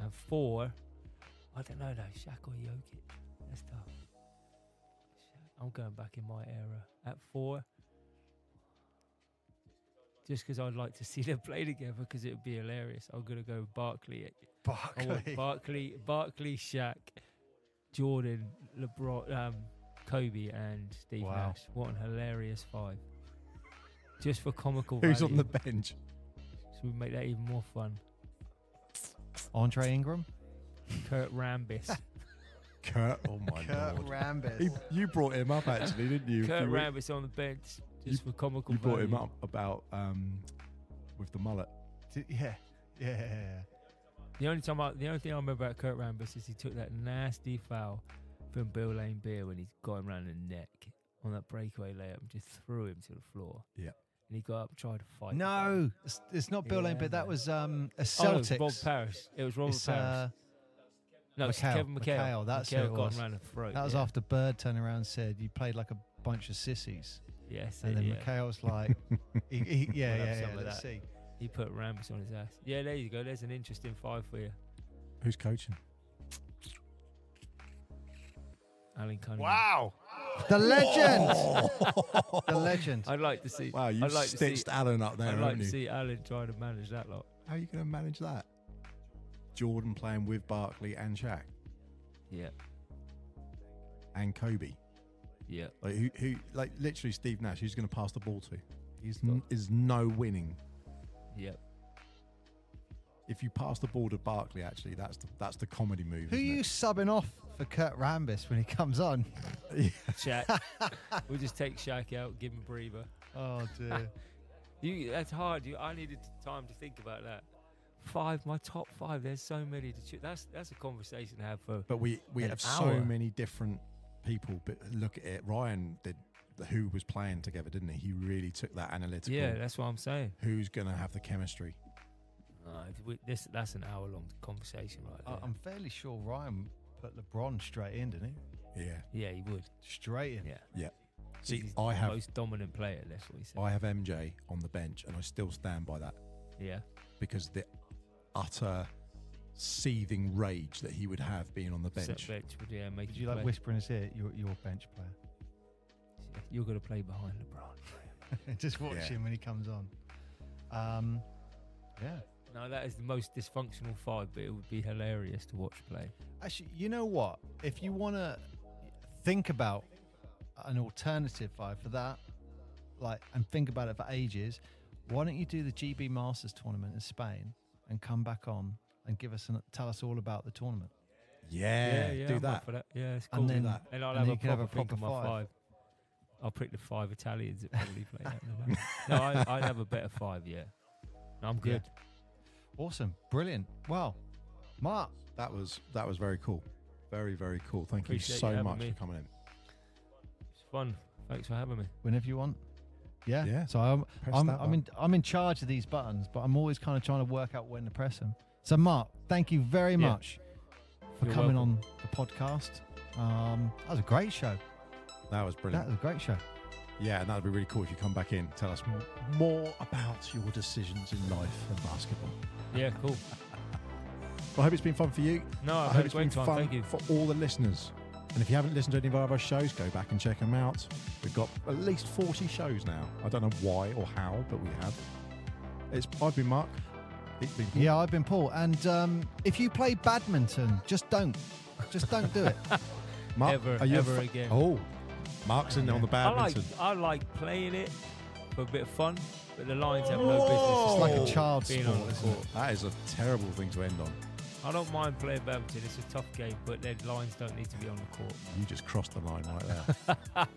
And 4, I don't know though, Shaq or Jokic. That's tough. I'm going back in my era. At 4, just because I'd like to see them play together because it would be hilarious. I'm going to go Barkley. Barkley, Shaq, Jordan, LeBron, Kobe, and Steve Nash. What an hilarious 5. Just for comical Who's value. on the bench? So we make that even more fun. Andre Ingram. Kurt Rambis. Kurt, oh my Kurt lord. Rambis. You brought him up actually, didn't you? Kurt Rambis on the bench. Just for comical You brought him value. up about with the mullet. Yeah. The only thing I remember about Kurt Rambis is he took that nasty foul from Bill Lane Beer when he got him around the neck on that breakaway layup and just threw him to the floor. Yeah. And he got up and tried to fight. No, it's not Bill Lane, but that man. was a Oh, Celtics. it was Rob Parrish. It was Robert It's, Parrish. No, it's McHale. Kevin McHale. McHale, that's who McHale it got was. him around the throat. That was after Bird turned around and said, you played like a bunch of sissies. Yes, And then McHale's like, We'll have some of let's that. see. He put Rambis on his ass. Yeah, there you go. There's an interesting 5 for you. Who's coaching? Alan Cunningham. Wow. The legend. The legend. I'd like to see. Wow, you've I'd like to see, stitched Alan up there, I'd haven't like to you? see Alan trying to manage that lot. How are you going to manage that? Jordan playing with Barkley and Shaq Yeah, and Kobe. yeah. Like who like literally Steve Nash, who's going to pass the ball to? He's Is no winning. Yeah. If you pass the ball to Barkley, actually, that's the comedy move. Who are isn't you it? subbing off for Kurt Rambis when he comes on? Shaq. We'll just take Shaq out, give him a breather. Oh, dear. That's hard. I needed time to think about that. 5, my top 5. There's so many to choose. That's a conversation to have for. But we An have hour. so many different people. But look at it. Ryan did who was playing together, didn't he? He really took that analytical. Yeah, that's what I'm saying. Who's going to have the chemistry? That's an hour-long conversation right there. I'm fairly sure Ryan put LeBron straight in, didn't he? Yeah. Yeah, he would. Straight in. Yeah. Yeah. He's See, the I have most dominant player. That's what he said. I have MJ on the bench, and I still stand by that Yeah. because the utter seething rage that he would have being on the bench. Set bench would make Did you you like play. whisper in his ear, your bench player? You're going to play behind LeBron. Just watch Yeah. him when he comes on. Yeah. No, that is the most dysfunctional 5, but it would be hilarious to watch play. Actually, you know what? If you want to think about an alternative 5 for that, and think about it for ages, why don't you do the GB Masters tournament in Spain and come back on and tell us all about the tournament? Yeah, do I'm that. up for that. Yeah, it's cool. And then, that. And I'll and have then a you can have a proper think of proper my 5. I'll pick the 5 Italians that probably play that. No, I'd have a better 5, yeah. No, I'm good. Awesome. Brilliant. Wow. Mark. That was very cool. Very, very cool. Thank Appreciate you you so having much me. for coming in. It's fun. Thanks for having me. Whenever you want. Yeah. Yeah. So Press that button. I'm in charge of these buttons, but I'm always kind of trying to work out when to press them. So Mark, thank you very Yeah. much for You're coming welcome. on the podcast. That was a great show. That was brilliant. That was a great show. Yeah, and that'd be really cool if you come back in. Tell us more about your decisions in life and basketball. Yeah, cool. Well, I hope it's been fun for you. No, I've I had hope a it's great been time. fun Thank you. for all the listeners. And if you haven't listened to any of our other shows, go back and check them out. We've got at least 40 shows now. I don't know why or how, but we have. I've been Mark. It's been Paul. Yeah, I've been Paul. And if you play badminton, just don't. Just don't do it. Mark, Ever, are you ever again. Oh, Mark's in on the badminton. I like playing it for a bit of fun, but the Lions have no business. It's like a Oh, child's being sport, on the isn't it? court. That is a terrible thing to end on. I don't mind playing badminton. It's a tough game, but then Lions don't need to be on the court. You just crossed the line right there.